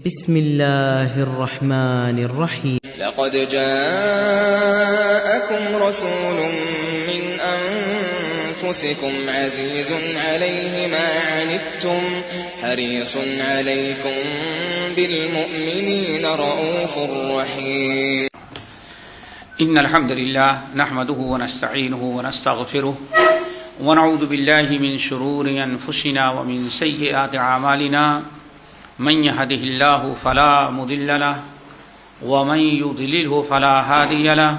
بسم الله الرحمن الرحيم لقد جاءكم رسول من أنفسكم عزيز عليه ما عنتم حريص عليكم بالمؤمنين رؤوف رحيم إن الحمد لله نحمده ونستعينه ونستغفره ونعوذ بالله من شرور أنفسنا ومن سيئات أعمالنا من يهده الله فلا مضل له ومن يضلله فلا هادي له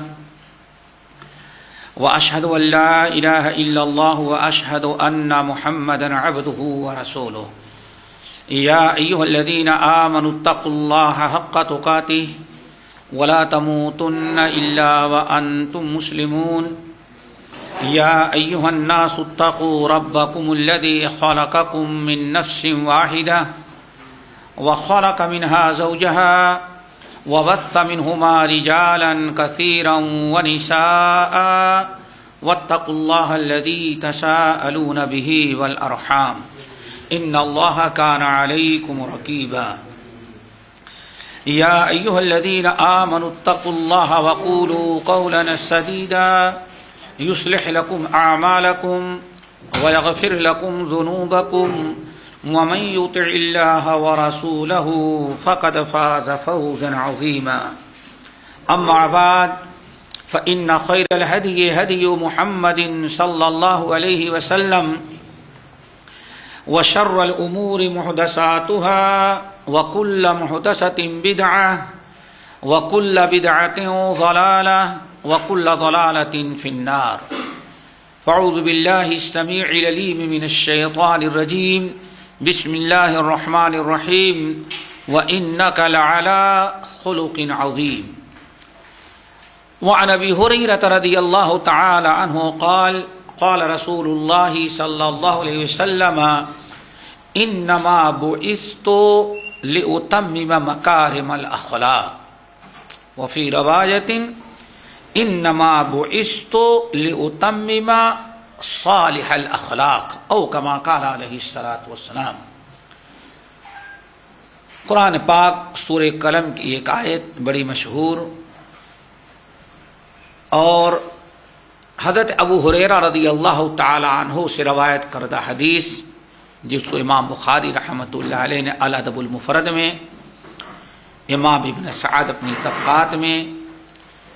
وأشهد أن لا إله إلا الله وأشهد أن محمدا عبده ورسوله يا أيها الذين آمنوا اتقوا الله حق تقاته ولا تموتن إلا وأنتم مسلمون يا أيها الناس اتقوا ربكم الذي خلقكم من نفس واحدة وخلق منها زوجها وبث منهما رجالا كثيرا ونساء واتقوا الله الذي تساءلون به والأرحام إن الله كان عليكم رقيبا يا أيها الذين آمنوا اتقوا الله وقولوا قولا سديدا يصلح لكم أعمالكم ويغفر لكم ذنوبكم ومن يطع الله ورسوله فقد فاز فوزا عظيما أما بعد فإن خير الهدي هدي محمد صلى الله عليه وسلم وشر الأمور محدثاتها وكل محدثة بدعة وكل بدعة ضلالة وكل ضلالة في النار فأعوذ بالله السميع العليم من الشيطان الرجيم بسم الله الرحمن الرحيم وإنك لعلى خلق عظيم وعن أبي هريرة رضي الله تعالى عنه قال قال رسول الله صلى الله عليه وسلم إنما بعثت لأتمم مكارم الأخلاق وفي رواية إنما بعثت لأتمم صالح الاخلاق او كما قال علیہ الصلوۃ والسلام۔ قرآن پاک سورہ قلم کی ایک آیت بڑی مشہور اور حضرت ابو ہریرہ رضی اللہ تعالی عنہ سے روایت کردہ حدیث جس کو امام بخاری رحمۃ اللہ علیہ نے الادب المفرد میں، امام ابن سعد اپنی طبقات میں،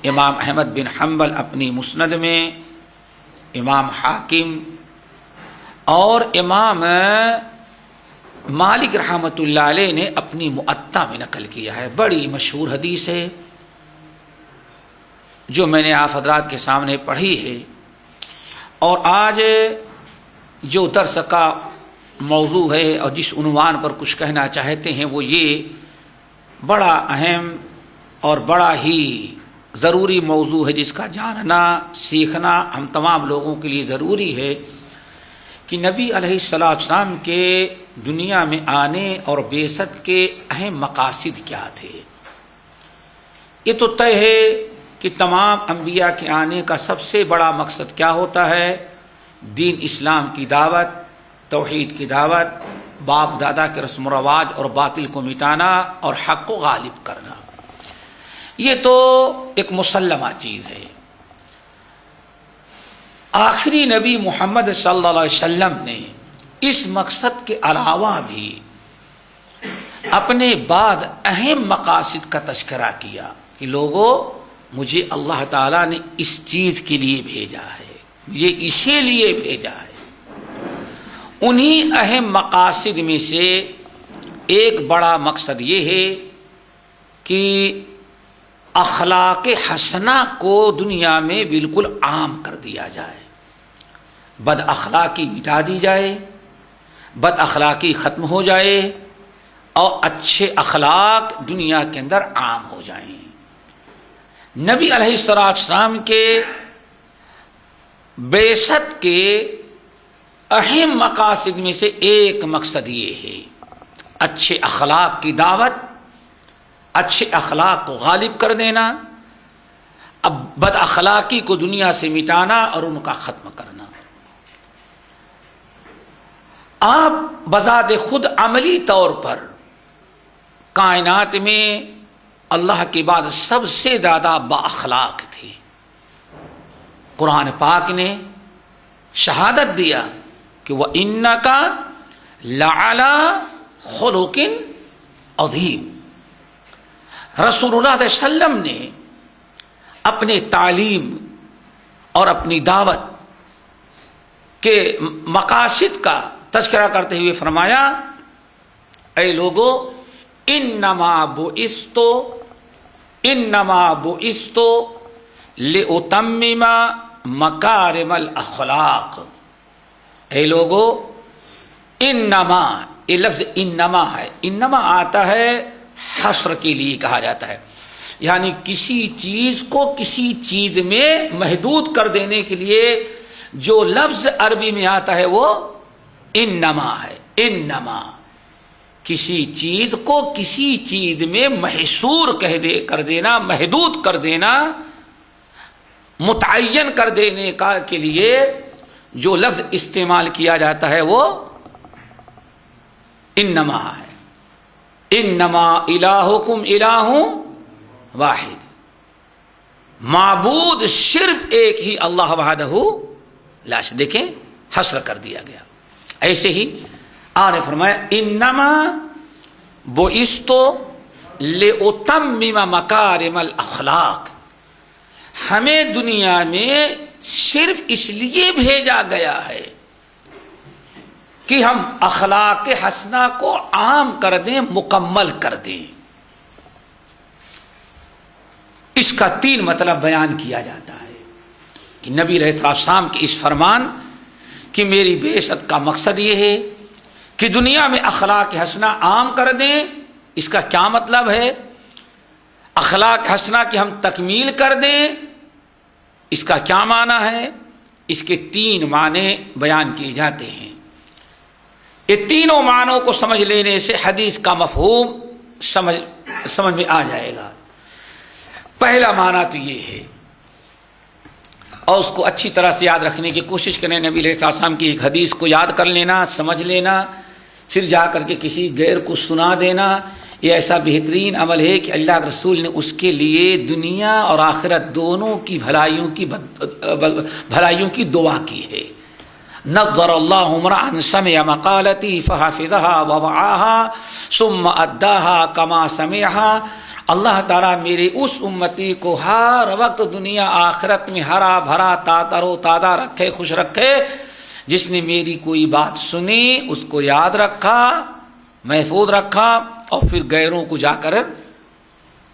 امام احمد بن حنبل اپنی مسند میں، امام حاکم اور امام مالک رحمۃ اللہ علیہ نے اپنی مؤطا میں نقل کیا ہے۔ بڑی مشہور حدیث ہے جو میں نے آپ حضرات کے سامنے پڑھی ہے، اور آج جو درس کا موضوع ہے اور جس عنوان پر کچھ کہنا چاہتے ہیں وہ یہ بڑا اہم اور بڑا ہی ضروری موضوع ہے جس کا جاننا سیکھنا ہم تمام لوگوں کے لیے ضروری ہے کہ نبی علیہ السلام کے دنیا میں آنے اور بعثت کے اہم مقاصد کیا تھے۔ یہ تو طے ہے کہ تمام انبیاء کے آنے کا سب سے بڑا مقصد کیا ہوتا ہے؟ دین اسلام کی دعوت، توحید کی دعوت، باپ دادا کے رسم و رواج اور باطل کو مٹانا اور حق کو غالب کرنا۔ یہ تو ایک مسلمہ چیز ہے۔ آخری نبی محمد صلی اللہ علیہ وسلم نے اس مقصد کے علاوہ بھی اپنے بعد اہم مقاصد کا تذکرہ کیا کہ لوگوں مجھے اللہ تعالیٰ نے اس چیز کے لیے بھیجا ہے، مجھے اسی لیے بھیجا ہے۔ انہی اہم مقاصد میں سے ایک بڑا مقصد یہ ہے کہ اخلاق حسنہ کو دنیا میں بالکل عام کر دیا جائے، بد اخلاقی مٹا دی جائے، بد اخلاقی ختم ہو جائے اور اچھے اخلاق دنیا کے اندر عام ہو جائیں۔ نبی علیہ السلام کے بعثت کے اہم مقاصد میں سے ایک مقصد یہ ہے اچھے اخلاق کی دعوت، اچھے اخلاق کو غالب کر دینا، اب بد اخلاقی کو دنیا سے مٹانا اور ان کا ختم کرنا۔ آپ بذات خود عملی طور پر کائنات میں اللہ کے بعد سب سے زیادہ با اخلاق تھے. قرآن پاک نے شہادت دیا کہ وَإِنَّكَ لَعَلَىٰ خُلُقٍ عَظِيمٍ. رسول اللہ صلی اللہ علیہ وسلم نے اپنے تعلیم اور اپنی دعوت کے مقاصد کا تذکرہ کرتے ہوئے فرمایا اے لوگو انما بعثت لأتمم مکارم الاخلاق. اے لوگو انما، یہ لفظ انما ہے، انما آتا ہے حصر کے لیے کہا جاتا ہے، یعنی کسی چیز کو کسی چیز میں محدود کر دینے کے لیے جو لفظ عربی میں آتا ہے وہ انما ہے. انما کسی چیز کو کسی چیز میں محصور کر دینا، محدود کر دینا، متعین کر دینے کے لیے جو لفظ استعمال کیا جاتا ہے وہ انما ہے. انما الہکم الہ واحد، معبود صرف ایک ہی اللہ وحدہ لا شریک. دیکھیں حصر کر دیا گیا. ایسے ہی آنے فرمایا انما بعثت لأتمم مکارم الاخلاق. ہمیں دنیا میں صرف اس لیے بھیجا گیا ہے کہ ہم اخلاق حسنہ کو عام کر دیں، مکمل کر دیں. اس کا 3 مطلب بیان کیا جاتا ہے کہ نبی علیہ السلام کے اس فرمان کہ میری بعثت کا مقصد یہ ہے کہ دنیا میں اخلاق حسنہ عام کر دیں. اس کا کیا مطلب ہے؟ اخلاق حسنہ کی ہم تکمیل کر دیں. اس کا کیا معنی ہے؟ اس کے 3 معنی بیان کیے جاتے ہیں. یہ تینوں معنوں کو سمجھ لینے سے حدیث کا مفہوم سمجھ میں آ جائے گا. پہلا معنی تو یہ ہے، اور اس کو اچھی طرح سے یاد رکھنے کی کوشش کریں. نبی علیہ السلام کی ایک حدیث کو یاد کر لینا، سمجھ لینا، پھر جا کر کے کسی غیر کو سنا دینا، یہ ایسا بہترین عمل ہے کہ اللہ کے رسول نے اس کے لیے دنیا اور آخرت دونوں کی بھلائیوں کی دعا کی ہے. نظر اللہ امرأ سمع مقالتی فحفظها ووعاها ثم اداها كما سمعها. اللہ تعالیٰ میرے اس امتی کو ہر وقت دنیا آخرت میں ہرا بھرا تر و تازہ رکھے، خوش رکھے، جس نے میری کوئی بات سنی اس کو یاد رکھا، محفوظ رکھا اور پھر غیروں کو جا کر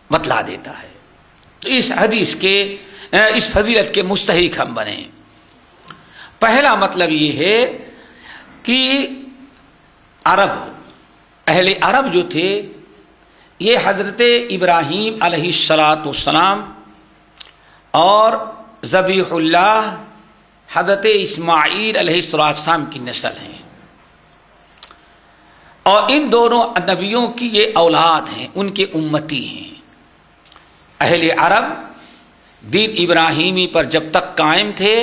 بتلا دیتا ہے. تو اس حدیث کے اس فضیلت کے مستحق ہم بنیں. پہلا مطلب یہ ہے کہ اہل عرب جو تھے یہ حضرت ابراہیم علیہ السلام اور ذبیح اللہ حضرت اسماعیل علیہ السلام کی نسل ہیں، اور ان دونوں نبیوں کی یہ اولاد ہیں، ان کے امتی ہیں. اہل عرب دین ابراہیمی پر جب تک قائم تھے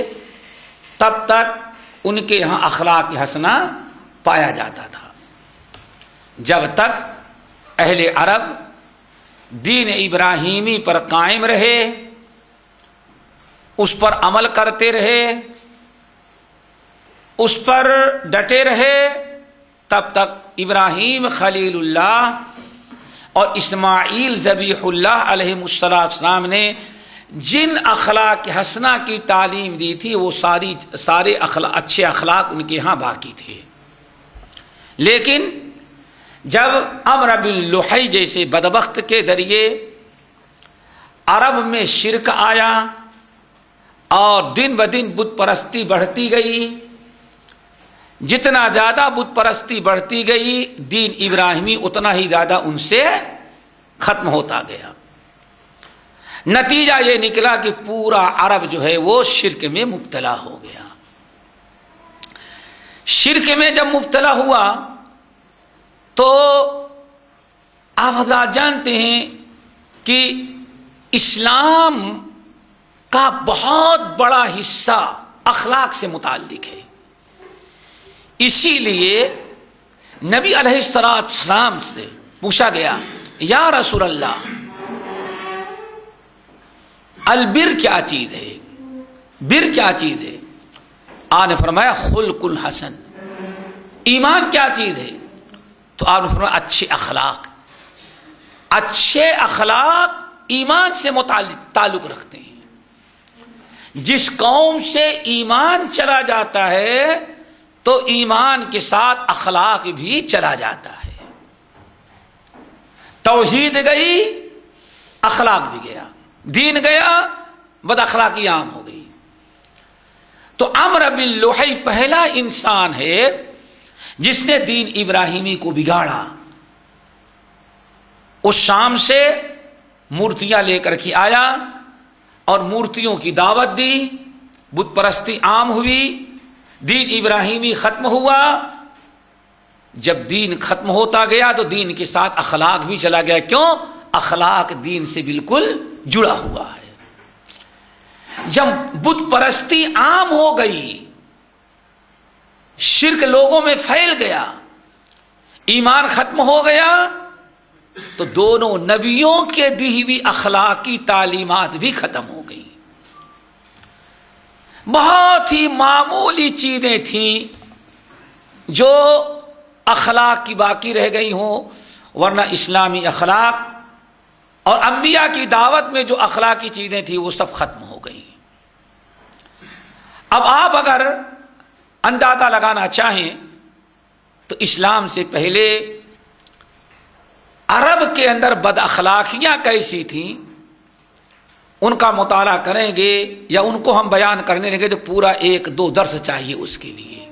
تب تک ان کے یہاں اخلاق حسنہ پایا جاتا تھا. جب تک اہل عرب دین ابراہیمی پر قائم رہے، اس پر عمل کرتے رہے، اس پر ڈٹے رہے، تب تک ابراہیم خلیل اللہ اور اسماعیل ذبیح اللہ علیہ السلام نے جن اخلاق حسنہ کی تعلیم دی تھی وہ سارے اچھے اخلاق ان کے ہاں باقی تھے. لیکن جب امر باللحی جیسے بدبخت کے ذریعے عرب میں شرک آیا اور دن بدن بت پرستی بڑھتی گئی، جتنا زیادہ بت پرستی بڑھتی گئی دین ابراہیمی اتنا ہی زیادہ ان سے ختم ہوتا گیا. نتیجہ یہ نکلا کہ پورا عرب جو ہے وہ شرک میں مبتلا ہو گیا. شرک میں جب مبتلا ہوا تو آپ حضرات جانتے ہیں کہ اسلام کا بہت بڑا حصہ اخلاق سے متعلق ہے. اسی لیے نبی علیہ السلام سے پوچھا گیا یا رسول اللہ البر کیا چیز ہے، بر کیا چیز ہے؟ آپ نے فرمایا خلق الحسن، ایمان کیا چیز ہے؟ تو آپ نے فرمایا اچھے اخلاق۔ اچھے اخلاق ایمان سے تعلق رکھتے ہیں۔ جس قوم سے ایمان چلا جاتا ہے تو ایمان کے ساتھ اخلاق بھی چلا جاتا ہے۔ توحید گئی، اخلاق بھی گیا، دین گیا، بد اخلاقی عام ہو گئی۔ تو عمرو بن لحی پہلا انسان ہے جس نے دین ابراہیمی کو بگاڑا۔ اس شام سے مورتیاں لے کر کے آیا اور مورتیوں کی دعوت دی، بت پرستی عام ہوئی، دین ابراہیمی ختم ہوا۔ جب دین ختم ہوتا گیا تو دین کے ساتھ اخلاق بھی چلا گیا۔ کیوں؟ اخلاق دین سے بالکل جڑا ہوا ہے۔ جب بت پرستی عام ہو گئی، شرک لوگوں میں پھیل گیا، ایمان ختم ہو گیا، تو دونوں نبیوں کے دی ہوئی اخلاقی تعلیمات بھی ختم ہو گئی۔ بہت ہی معمولی چیزیں تھیں جو اخلاق کی باقی رہ گئی ہوں، ورنہ اسلامی اخلاق اور انبیاء کی دعوت میں جو اخلاقی چیزیں تھیں وہ سب ختم ہو گئی۔ اب آپ اگر اندازہ لگانا چاہیں تو اسلام سے پہلے عرب کے اندر بد اخلاقیاں کیسی تھیں ان کا مطالعہ کریں گے یا ان کو ہم بیان کرنے لگے تو پورا 1-2 درس چاہیے اس کے لیے،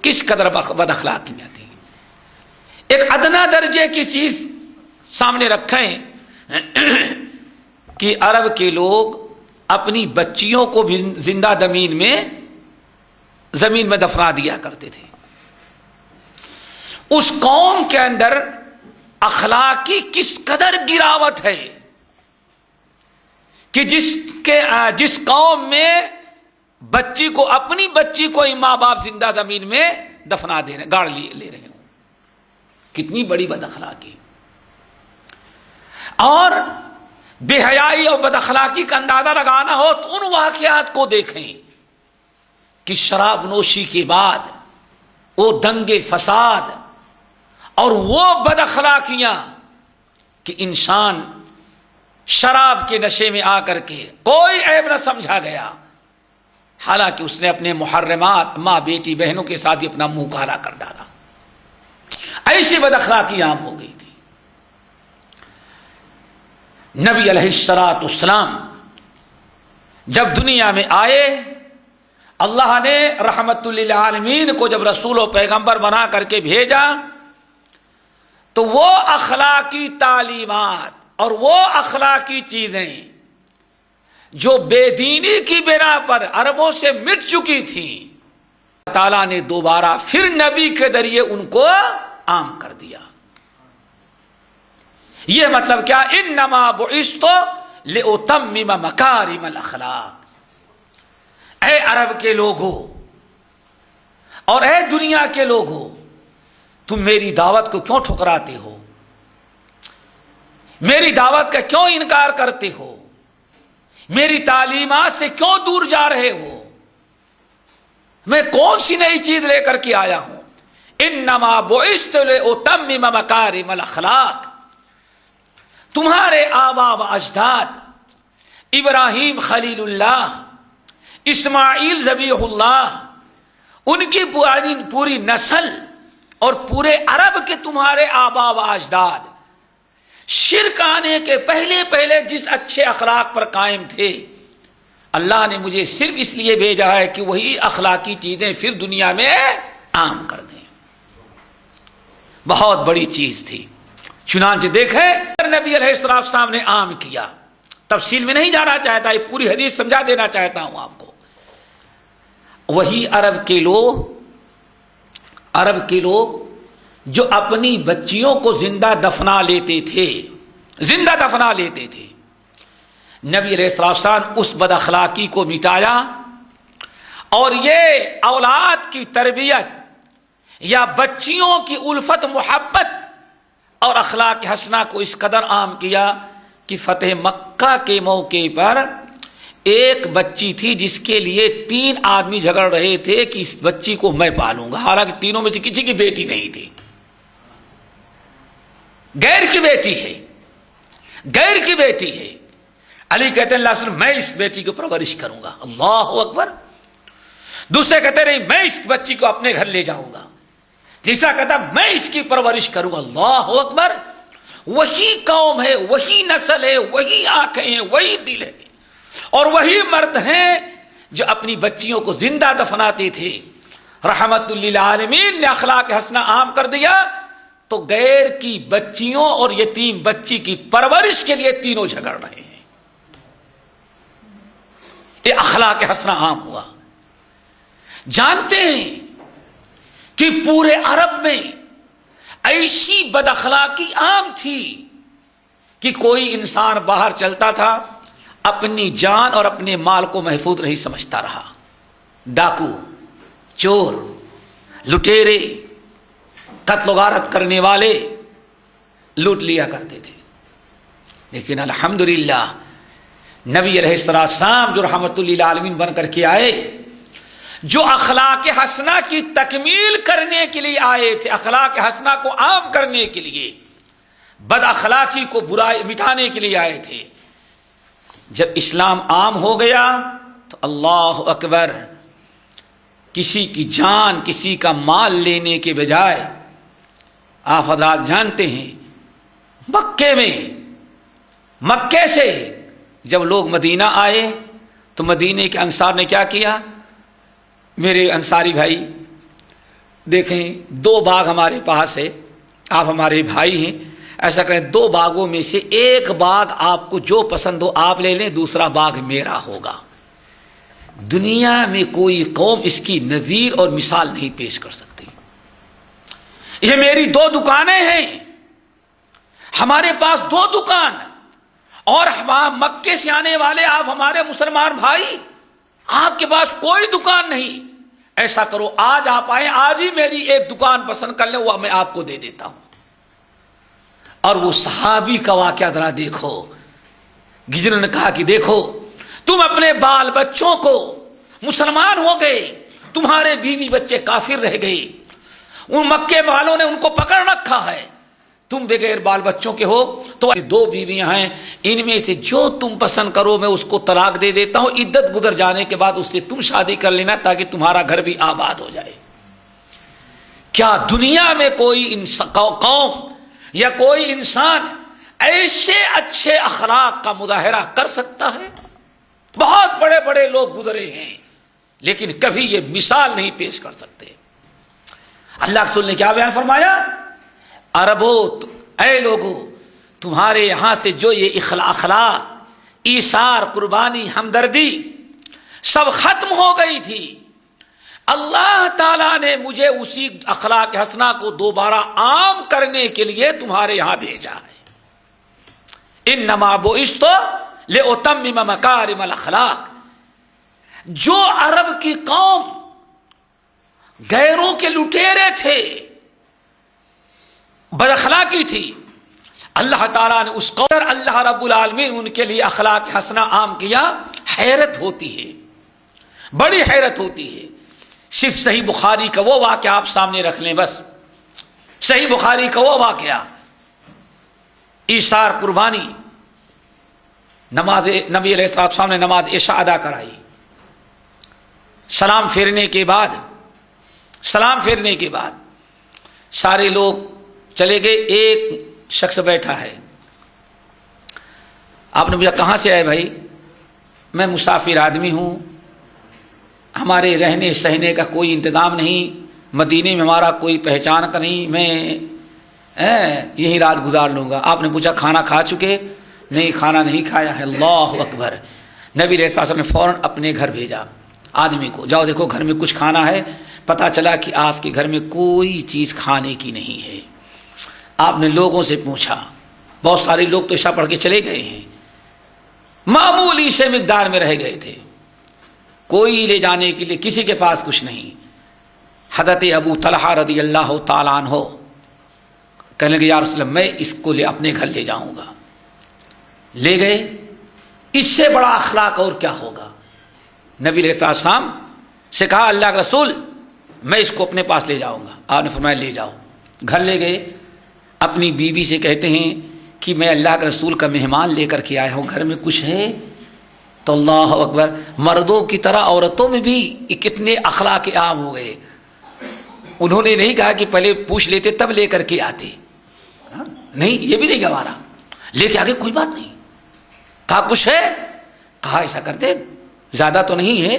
کس قدر بد اخلاقیاں تھیں۔ ایک ادنا درجے کی چیز سامنے رکھیں کہ عرب کے لوگ اپنی بچیوں کو بھی زندہ زمین میں دفنا دیا کرتے تھے۔ اس قوم کے اندر اخلاقی کس قدر گراوٹ ہے کہ جس قوم میں اپنی بچی کو ماں باپ زندہ زمین میں دفنا دے رہے، گاڑ لے رہے ہوں، کتنی بڑی بد اخلاقی۔ اور بے حیائی اور بد اخلاقی کا اندازہ لگانا ہو تو ان واقعات کو دیکھیں کہ شراب نوشی کے بعد وہ دنگے فساد اور وہ بد اخلاقیاں کہ انسان شراب کے نشے میں آ کر کے کوئی عیب نہ سمجھا گیا، حالانکہ اس نے اپنے محرمات ماں بیٹی بہنوں کے ساتھ بھی اپنا منہ کالا کر ڈالا۔ ایسی بد اخلاقی عام ہو گئی تھی۔ نبی علیہ الصلوۃ والسلام جب دنیا میں آئے، اللہ نے رحمت للعالمین کو جب رسول و پیغمبر بنا کر کے بھیجا تو وہ اخلاقی تعلیمات اور وہ اخلاقی چیزیں جو بے دینی کی بنا پر عربوں سے مٹ چکی تھیں، اللہ تعالیٰ نے دوبارہ پھر نبی کے ذریعے ان کو عام کر دیا۔ یہ مطلب کیا؟ انما بعثت لأتمم مکارم الاخلاق۔ اے عرب کے لوگوں اور اے دنیا کے لوگوں، تم میری دعوت کو کیوں ٹھکراتے ہو؟ میری دعوت کا کیوں انکار کرتے ہو؟ میری تعلیمات سے کیوں دور جا رہے ہو؟ میں کون سی نئی چیز لے کر کے آیا ہوں؟ انما بعثت لأتمم مکارم الاخلاق۔ تمہارے آبا و اجداد ابراہیم خلیل اللہ، اسماعیل ذبیح اللہ، ان کی پوری نسل اور پورے عرب کے تمہارے آبا و اجداد شرک آنے کے پہلے جس اچھے اخلاق پر قائم تھے، اللہ نے مجھے صرف اس لیے بھیجا ہے کہ وہی اخلاقی چیزیں پھر دنیا میں عام کر دیں۔ بہت بڑی چیز تھی۔ چنانچہ دیکھیں نبی علیہ السلام نے عام کیا۔ تفصیل میں نہیں جانا چاہتا، یہ پوری حدیث سمجھا دینا چاہتا ہوں آپ کو۔ وہی عرب کے لوگ جو اپنی بچیوں کو زندہ دفنا لیتے تھے، نبی علیہ السلام اس بد اخلاقی کو مٹایا اور یہ اولاد کی تربیت یا بچیوں کی الفت محبت اور اخلاق حسنہ کو اس قدر عام کیا کہ فتح مکہ کے موقع پر ایک بچی تھی جس کے لیے 3 آدمی جھگڑ رہے تھے کہ اس بچی کو میں پالوں گا، حالانکہ تینوں میں سے کسی کی بیٹی نہیں تھی، غیر کی بیٹی ہے، غیر کی بیٹی ہے۔ علی کہتے ہیں اللہ رسول میں اس بیٹی کو پرورش کروں گا، اللہ اکبر۔ دوسرے کہتے نہیں میں اس بچی کو اپنے گھر لے جاؤں گا، تیسرا کہتا میں اس کی پرورش کروں گا، اللہ اکبر۔ وہی قوم ہے، وہی نسل ہے، وہی آنکھیں ہیں، وہی دل ہے، اور وہی مرد ہیں جو اپنی بچیوں کو زندہ دفناتے تھے۔ رحمت للعالمین نے اخلاق حسنہ عام کر دیا تو غیر کی بچیوں اور یتیم بچی کی پرورش کے لیے تینوں جھگڑ رہے ہیں۔ یہ اخلاق حسنہ عام ہوا۔ جانتے ہیں کہ پورے عرب میں ایسی بد اخلاقی عام تھی کہ کوئی انسان باہر چلتا تھا اپنی جان اور اپنے مال کو محفوظ نہیں سمجھتا رہا۔ ڈاکو، چور، لٹیرے، قتل و غارت کرنے والے لوٹ لیا کرتے تھے، لیکن الحمدللہ نبی علیہ السلام جو رحمت للعالمین بن کر کے آئے، جو اخلاق حسنہ کی تکمیل کرنے کے لیے آئے تھے، اخلاق حسنہ کو عام کرنے کے لیے، بد اخلاقی کو برائی مٹانے کے لیے آئے تھے، جب اسلام عام ہو گیا تو اللہ اکبر، کسی کی جان کسی کا مال لینے کے بجائے، آپ حضرات جانتے ہیں مکے سے جب لوگ مدینہ آئے تو مدینے کے انصار نے کیا کیا؟ میرے انصاری بھائی دیکھیں 2 باغ ہمارے پاس ہے، آپ ہمارے بھائی ہیں، ایسا کریں 2 باغوں میں سے ایک باغ آپ کو جو پسند ہو آپ لے لیں، دوسرا باغ میرا ہوگا۔ دنیا میں کوئی قوم اس کی نظیر اور مثال نہیں پیش کر سکتی۔ یہ میری 2 دکانیں ہیں، ہمارے پاس 2 دکان، اور مکے سے آنے والے آپ ہمارے مسلمان بھائی، آپ کے پاس کوئی دکان نہیں، ایسا کرو آج آپ آئیں، آج ہی میری ایک دکان پسند کر لیں، وہ میں آپ کو دے دیتا ہوں۔ اور وہ صحابی کا واقعہ ذرا دیکھو، گجر نے کہا کہ دیکھو تم اپنے بال بچوں کو مسلمان ہو گئے، تمہارے بیوی بچے کافر رہ گئے، ان مکے والوں نے ان کو پکڑ رکھا ہے، تم بغیر بال بچوں کے ہو، تو 2 بیویاں ہیں، ان میں سے جو تم پسند کرو میں اس کو طلاق دے دیتا ہوں، عدت گزر جانے کے بعد اس سے تم شادی کر لینا تاکہ تمہارا گھر بھی آباد ہو جائے۔ کیا دنیا میں کوئی قوم یا کوئی انسان ایسے اچھے اخلاق کا مظاہرہ کر سکتا ہے؟ بہت بڑے بڑے لوگ گزرے ہیں لیکن کبھی یہ مثال نہیں پیش کر سکتے۔ اللہ رسول نے کیا بیان فرمایا؟ عربو، اے لوگو، تمہارے یہاں سے جو یہ اخلاق، ایثار، قربانی، ہمدردی سب ختم ہو گئی تھی، اللہ تعالیٰ نے مجھے اسی اخلاق حسنہ کو دوبارہ عام کرنے کے لیے تمہارے یہاں بھیجا ہے۔ انما بعثت لأتمم مکارم الاخلاق۔ جو عرب کی قوم غیروں کے لٹیرے تھے، بد اخلاقی تھی، اللہ تعالیٰ نے اس قدر اللہ رب العالمین ان کے لیے اخلاق حسنہ عام کیا۔ حیرت ہوتی ہے، بڑی حیرت ہوتی ہے۔ صرف صحیح بخاری کا وہ واقعہ آپ سامنے رکھ لیں، بس صحیح بخاری کا وہ واقعہ، ایثار، قربانی، نماز نبی علیہ السلام نے نماز عشاء ادا کرائی، سلام پھیرنے کے بعد سارے لوگ چلے گئے، ایک شخص بیٹھا ہے۔ آپ نے پوچھا کہاں سے آئے بھائی؟ میں مسافر آدمی ہوں، ہمارے رہنے سہنے کا کوئی انتظام نہیں، مدینے میں ہمارا کوئی پہچان کا نہیں، میں یہی رات گزار لوں گا۔ آپ نے پوچھا کھانا کھا چکے؟ نہیں، کھانا نہیں کھایا ہے۔ اللہ اکبر۔ نبی علیہ السلام نے فوراً اپنے گھر بھیجا آدمی کو، جاؤ دیکھو گھر میں کچھ کھانا ہے۔ پتا چلا کہ آپ کے گھر میں کوئی چیز کھانے کی نہیں ہے۔ آپ نے لوگوں سے پوچھا، بہت سارے لوگ تو عشاء پڑھ کے چلے گئے ہیں، معمولی سے مقدار میں رہ گئے تھے، کوئی لے جانے کے لیے کسی کے پاس کچھ نہیں۔ حضرت ابو طلحہ رضی اللہ تعالیٰ عنہ کہنے لگے یا رسول اللہ میں اس کو اپنے گھر لے جاؤں گا. لے گئے. اس سے بڑا اخلاق اور کیا ہوگا. نبی علیہ السلام سے کہا اللہ کے رسول میں اس کو اپنے پاس لے جاؤں گا. آپ نے فرمایا لے جاؤ. گھر لے گئے. اپنی بیوی سے کہتے ہیں کہ میں اللہ کے رسول کا مہمان لے کر کے آیا ہوں, گھر میں کچھ ہے؟ تو اللہ اکبر, مردوں کی طرح عورتوں میں بھی کتنے اخلاق عام ہو گئے. انہوں نے نہیں کہا کہ پہلے پوچھ لیتے تب لے کر کے آتے, نہیں یہ بھی نہیں گوارا, لے کے آگے کوئی بات نہیں. کہا کچھ ہے؟ کہا ایسا کرتے زیادہ تو نہیں ہے,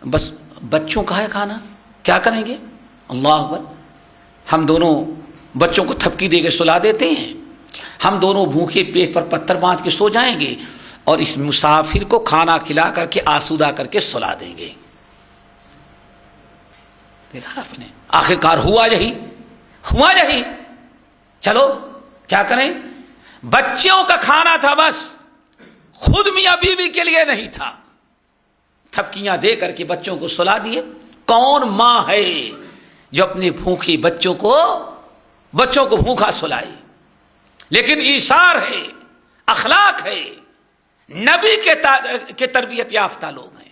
بس بچوں کا ہے کھانا, کیا کریں گے؟ اللہ اکبر. ہم دونوں بچوں کو تھپکی دے کے سلا دیتے ہیں, ہم دونوں بھوکے پیٹ پر پتھر باندھ کے سو جائیں گے اور اس مسافر کو کھانا کھلا کر کے آسودہ کر کے سلا دیں گے. دیکھا آپ نے, آخرکار ہوا یہی. چلو کیا کریں, بچوں کا کھانا تھا بس, خود میاں بیوی کے لیے نہیں تھا. تھپکیاں دے کر کے بچوں کو سلا دیے. کون ماں ہے جو اپنے بھوکے بچوں کو بھوکا سلائے؟ لیکن ایثار ہے, اخلاق ہے. نبی کے تربیت یافتہ لوگ ہیں,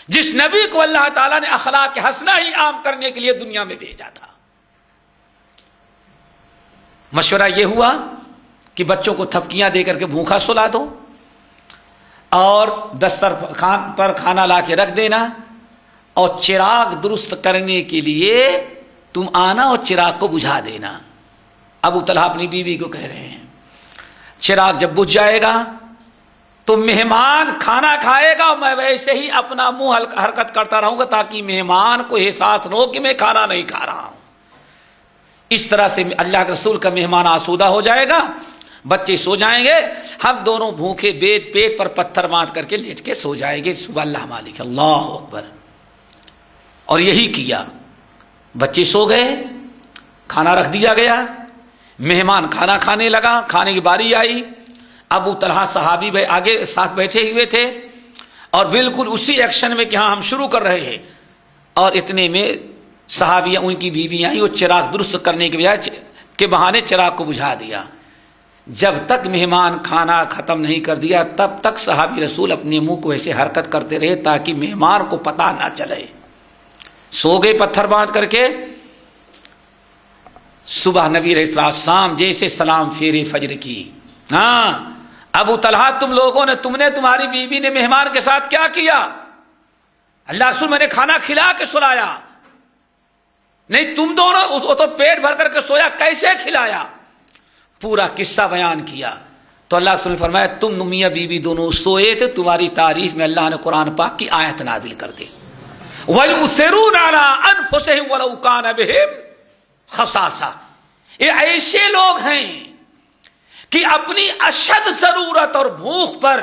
جس نبی کو اللہ تعالیٰ نے اخلاق حسنہ ہی عام کرنے کے لیے دنیا میں بھیجا تھا. مشورہ یہ ہوا کہ بچوں کو تھپکیاں دے کر کے بھوکا سلا دو اور دسترخوان پر کھانا لا کے رکھ دینا, اور چراغ درست کرنے کے لیے تم آنا اور چراغ کو بجھا دینا. ابو طلحہ اپنی بیوی کو کہہ رہے ہیں چراغ جب بجھ جائے گا تو مہمان کھانا کھائے گا, میں ویسے ہی اپنا منہ حرکت کرتا رہوں گا تاکہ مہمان کو احساس نہ ہو کہ میں کھانا نہیں کھا رہا ہوں. اس طرح سے اللہ کے رسول کا مہمان آسودہ ہو جائے گا, بچے سو جائیں گے, ہم دونوں بھوکے پیٹ پر پتھر باندھ کر کے لیٹ کے سو جائیں گے. صبح اللہ مالک, اللہ اکبر. اور یہی کیا. بچے سو گئے, کھانا رکھ دیا گیا, مہمان کھانا کھانے لگا. کھانے کی باری آئی, ابو طلحہ صحابی بھائی آگے ساتھ بیٹھے ہوئے تھے اور بالکل اسی ایکشن میں کہ ہاں ہم شروع کر رہے ہیں, اور اتنے میں صحابیاں ان کی بیویاں آئیں اور چراغ درست کرنے کے بجائے کے بہانے چراغ کو بجھا دیا. جب تک مہمان کھانا ختم نہیں کر دیا تب تک صحابی رسول اپنے منہ کو ایسے حرکت کرتے رہے تاکہ مہمان کو پتہ نہ چلے. سو گئے پتھر باندھ کر کے. صبح نبی علیہ السلام جیسے سلام پھیرے فجر کی, ہاں ابو طلحہ تم نے تمہاری بیوی نے مہمان کے ساتھ کیا کیا؟ اللہ رسول میں نے کھانا کھلا کے سلایا. نہیں تم دونوں تو پیٹ بھر کر کے سویا, کیسے کھلایا؟ پورا قصہ بیان کیا. تو اللہ رسول نے فرمایا تم میاں بیوی دونوں سوئے تھے, تمہاری تعریف میں اللہ نے قرآن پاک کی آیت نازل کر دی, وَيُؤْثِرُونَ عَلَىٰ أَنفُسِهِمْ وَلَوْ كَانَ بِهِمْ خَصَاصَةٌ. یہ ایسے لوگ ہیں کہ اپنی اشد ضرورت اور بھوک پر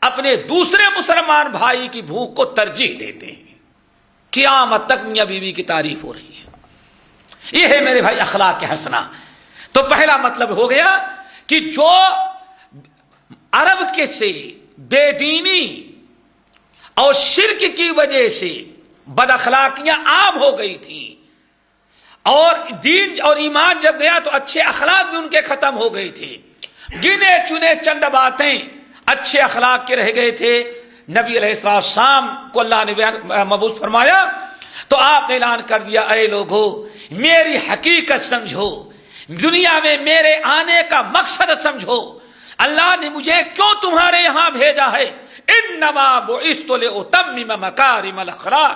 اپنے دوسرے مسلمان بھائی کی بھوک کو ترجیح دیتے ہیں. قیامت تک میاں بیوی کی تعریف ہو رہی ہے. یہ ہے میرے بھائی اخلاق حسنہ. تو پہلا مطلب ہو گیا کہ جو عرب کے سے بے دینی اور شرک کی وجہ سے بد اخلاقیاں عام ہو گئی تھیں, اور دین اور ایمان جب گیا تو اچھے اخلاق بھی ان کے ختم ہو گئے تھے. گنے چنے چند باتیں اچھے اخلاق کے رہ گئے تھے. نبی علیہ السلام کو اللہ نے مبعوث فرمایا تو آپ نے اعلان کر دیا اے لوگو میری حقیقت سمجھو, دنیا میں میرے آنے کا مقصد سمجھو, اللہ نے مجھے کیوں تمہارے یہاں بھیجا ہے. انما بعثت لاتمم مکارم الاخلاق.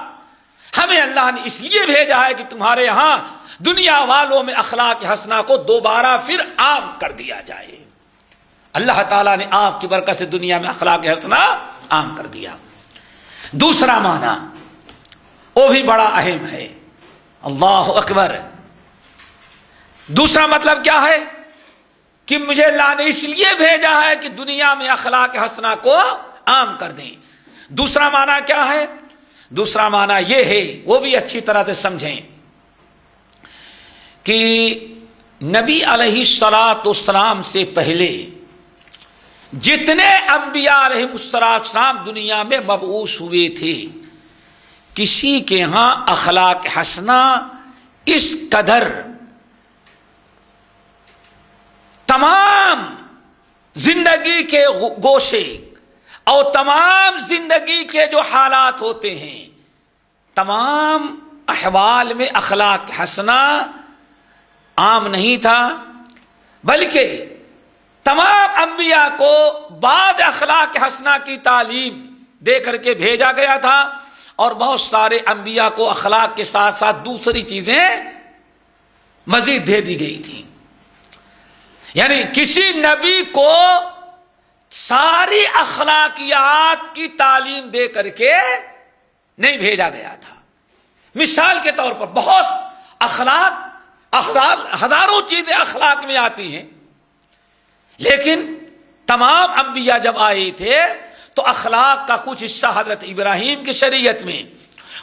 ہمیں اللہ نے اس لیے بھیجا ہے کہ تمہارے یہاں دنیا والوں میں اخلاق حسنہ کو دوبارہ پھر عام کر دیا جائے. اللہ تعالیٰ نے آپ کی برکت سے دنیا میں اخلاق حسنہ عام کر دیا. دوسرا معنی وہ بھی بڑا اہم ہے, اللہ اکبر. دوسرا مطلب کیا ہے کہ مجھے اللہ نے اس لیے بھیجا ہے کہ دنیا میں اخلاق حسنہ کو عام کر دیں. دوسرا معنی کیا ہے؟ دوسرا معنی یہ ہے, وہ بھی اچھی طرح سے سمجھیں, کہ نبی علیہ السلام سے پہلے جتنے انبیاء علیہ السلام دنیا میں مبعوث ہوئے تھے, کسی کے ہاں اخلاق حسنہ اس قدر تمام زندگی کے گوشے اور تمام زندگی کے جو حالات ہوتے ہیں، تمام احوال میں اخلاق حسنہ عام نہیں تھا، بلکہ تمام انبیاء کو بعد اخلاق حسنہ کی تعلیم دے کر کے بھیجا گیا تھا، اور بہت سارے انبیاء کو اخلاق کے ساتھ ساتھ دوسری چیزیں مزید دے دی گئی تھیں. یعنی کسی نبی کو ساری اخلاقیات کی تعلیم دے کر کے نہیں بھیجا گیا تھا. مثال کے طور پر بہت ہزاروں چیزیں اخلاق میں آتی ہیں، لیکن تمام انبیاء جب آئے تھے تو اخلاق کا کچھ حصہ حضرت ابراہیم کی شریعت میں،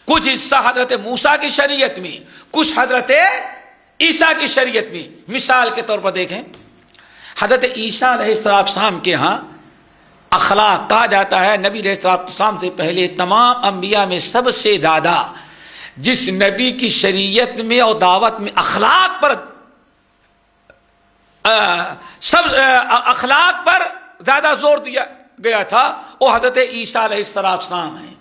کچھ حصہ حضرت موسیٰ کی شریعت میں، کچھ حضرت عیسیٰ کی شریعت میں. مثال کے طور پر دیکھیں، حضرت عیسیٰ علیہ السلام کے ہاں اخلاق کہا جاتا ہے نبی علیہ السلام سے پہلے تمام انبیاء میں سب سے زیادہ جس نبی کی شریعت میں اور دعوت میں اخلاق پر زیادہ زور دیا گیا تھا وہ حضرت عیسیٰ علیہ السلام ہیں.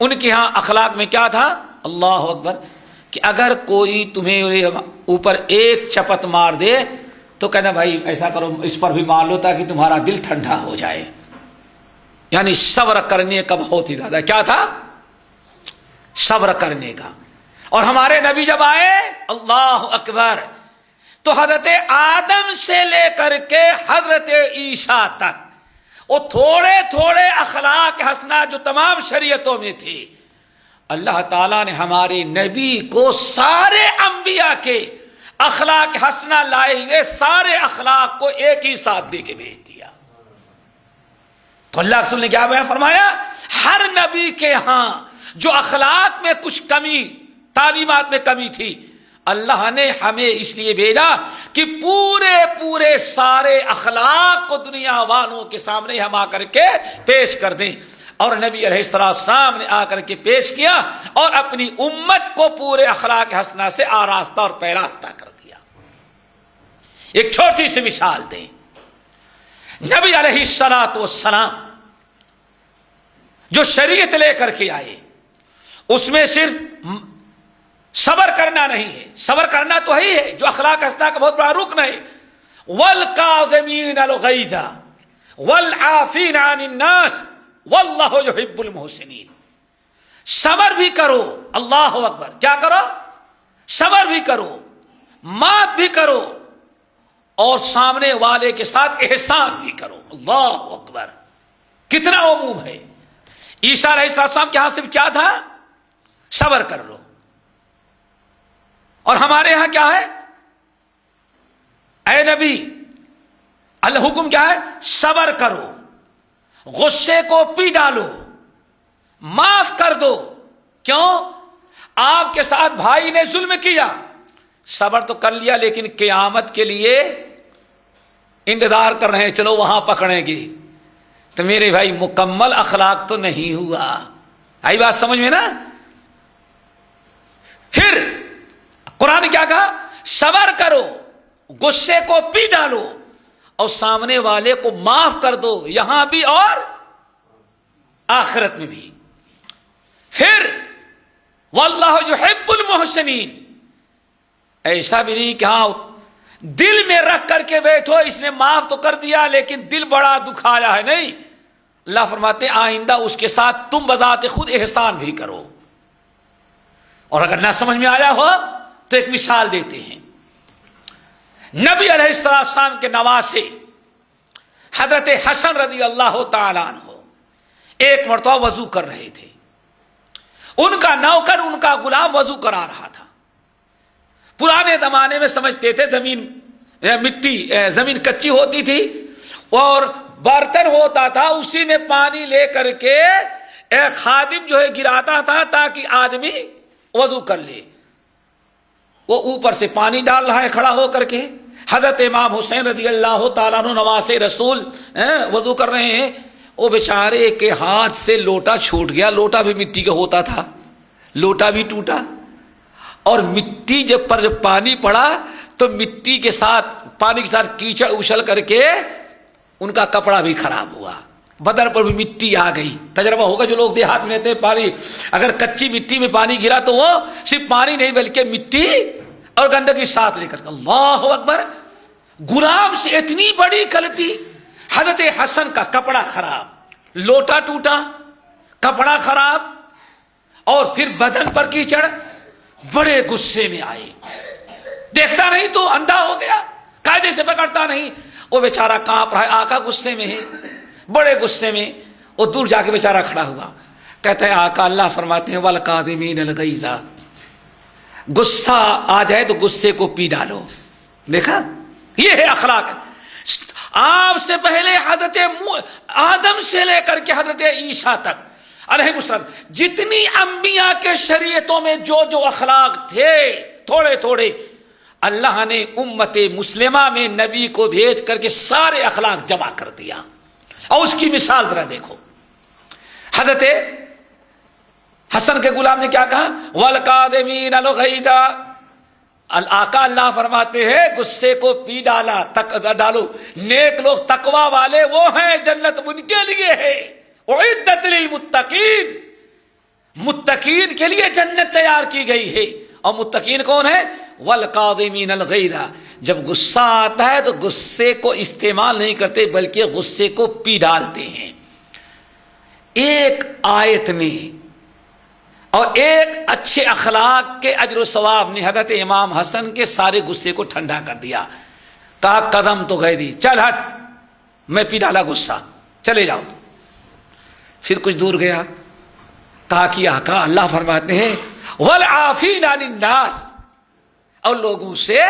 ان کے ہاں اخلاق میں کیا تھا؟ اللہ اکبر، کہ اگر کوئی تمہیں اوپر ایک چپت مار دے تو کہنا بھائی ایسا کرو اس پر بھی مار لو تاکہ تمہارا دل ٹھنڈا ہو جائے. یعنی صبر کرنے کا بہت ہی زیادہ کیا تھا؟ صبر کرنے کا. اور ہمارے نبی جب آئے اللہ اکبر تو حضرت آدم سے لے کر کے حضرت عیسیٰ تک وہ تھوڑے تھوڑے اخلاق حسنہ جو تمام شریعتوں میں تھی، اللہ تعالیٰ نے ہمارے نبی کو سارے انبیاء کے اخلاق حسنہ لائے ہوئے سارے اخلاق کو ایک ہی ساتھ دے کے بھیج دیا. تو اللہ رسول نے کیا بیان فرمایا؟ ہر نبی کے ہاں جو اخلاق میں کچھ کمی، تعلیمات میں کمی تھی، اللہ نے ہمیں اس لیے بھیجا کہ پورے سارے اخلاق کو دنیا والوں کے سامنے ہم آ کر کے پیش کر دیں. اور نبی علیہ السلام نے آ کر کے پیش کیا اور اپنی امت کو پورے اخلاق حسنہ سے آراستہ اور پیراستہ کر دیا. ایک چھوٹی سی مثال دیں. نبی علیہ السلام جو شریعت لے کر کے آئے اس میں صرف صبر کرنا نہیں ہے، صبر کرنا تو ہی ہے جو اخلاق حسنہ کا بہت بڑا رکن ہے. وَالْكَاظِمِينَ الْغَيْظَ وَالْعَافِينَ عَنِ النَّاسِ وَاللَّهُ يُحِبُّ الْمُحْسِنِينَ. صبر بھی کرو، اللہ اکبر، کیا کرو؟ صبر بھی کرو، معاف بھی کرو، اور سامنے والے کے ساتھ احسان بھی کرو. اللہ اکبر، کتنا عموم ہے. عیسیٰ علیہ السلام کے ہاں سے کیا تھا؟ صبر کر لو. اور ہمارے ہاں کیا ہے؟ اے نبی، الحکم کیا ہے؟ صبر کرو، غصے کو پی ڈالو، معاف کر دو. کیوں؟ آپ کے ساتھ بھائی نے ظلم کیا، صبر تو کر لیا لیکن قیامت کے لیے انتظار کر رہے ہیں، چلو وہاں پکڑیں گے. تو میرے بھائی مکمل اخلاق تو نہیں ہوا. آئی بات سمجھ میں نا؟ پھر قرآن کیا کہا؟ صبر کرو، غصے کو پی ڈالو اور سامنے والے کو معاف کر دو، یہاں بھی اور آخرت میں بھی. پھر واللہ یحب المحسنین، ایسا بھی نہیں کہ ہاں دل میں رکھ کر کے بیٹھو اس نے معاف تو کر دیا لیکن دل بڑا دکھایا ہے. نہیں، اللہ فرماتے ہیں آئندہ اس کے ساتھ تم بذات خود احسان بھی کرو. اور اگر نہ سمجھ میں آیا ہو تو ایک مثال دیتے ہیں. نبی علیہ السلام کے نواسے حضرت حسن رضی اللہ تعالیٰ عنہ ایک مرتبہ وضو کر رہے تھے. ان کا نوکر، ان کا غلام وضو کرا رہا تھا. پرانے زمانے میں سمجھتے تھے زمین کچی ہوتی تھی اور برتن ہوتا تھا، اسی میں پانی لے کر کے ایک خادم جو ہے گراتا تھا تاکہ آدمی وضو کر لے. وہ اوپر سے پانی ڈال رہا ہے کھڑا ہو کر کے. حضرت امام حسین رضی اللہ تعالیٰ عنہ نواسے رسول وضو کر رہے ہیں. وہ بیچارے کے ہاتھ سے لوٹا چھوٹ گیا. لوٹا بھی مٹی کا ہوتا تھا، لوٹا بھی ٹوٹا، اور مٹی جب پانی پڑا تو مٹی کے ساتھ پانی کے ساتھ کیچڑ اچھل کر کے ان کا کپڑا بھی خراب ہوا، بدن پر بھی مٹی آ گئی. تجربہ ہوگا جو لوگ دیہات میں رہتے ہیں، پانی اگر کچی مٹی میں پانی گرا تو وہ صرف پانی نہیں بلکہ مٹی اور گندگی ساتھ لے کر. اللہ اکبر. غلام سے اتنی بڑی غلطی. حضرت حسن کا کپڑا خراب، لوٹا ٹوٹا، کپڑا خراب اور پھر بدن پر کیچڑ. بڑے غصے میں آئے، دیکھتا نہیں تو اندھا ہو گیا، قاعدے سے پکڑتا نہیں. وہ بیچارہ کانپ رہا ہے، آقا غصے میں ہے، بڑے غصے میں. وہ دور جا کے بیچارہ کھڑا ہوا، کہتا ہے آقا اللہ فرماتے ہیں والکاظمین الغیظ، غصہ آ جائے تو غصے کو پی ڈالو. دیکھا، یہ ہے اخلاق. آپ سے پہلے حضرت آدم سے لے کر کے حضرت عیسیٰ تک علیہ السلام جتنی انبیاء کے شریعتوں میں جو جو اخلاق تھے تھوڑے تھوڑے، اللہ نے امت مسلمہ میں نبی کو بھیج کر کے سارے اخلاق جمع کر دیا. اور اس کی مثال ذرا دیکھو. حضرت حسن کے غلام نے کیا کہا؟ والکاظمین الغیظ. آقا اللہ فرماتے ہیں غصے کو پی ڈالو. نیک لوگ تقوی والے وہ ہیں، جنت ان کے لیے ہے. اعدت للمتقین، متقین کے لیے جنت تیار کی گئی ہے. اور متقین کون ہے؟ والکاظمین الغیظ. جب غصہ آتا ہے تو غصے کو استعمال نہیں کرتے بلکہ غصے کو پی ڈالتے ہیں. ایک آیت نے اور ایک اچھے اخلاق کے اجر و ثواب نے حضرت امام حسن کے سارے غصے کو ٹھنڈا کر دیا. کہا قدم تو گئے دی، چل ہٹ، میں پی ڈالا غصہ، چلے جاؤ. پھر کچھ دور گیا، کہا کہ آقا اللہ فرماتے ہیں والعافین عن الناس، اور لوگوں سے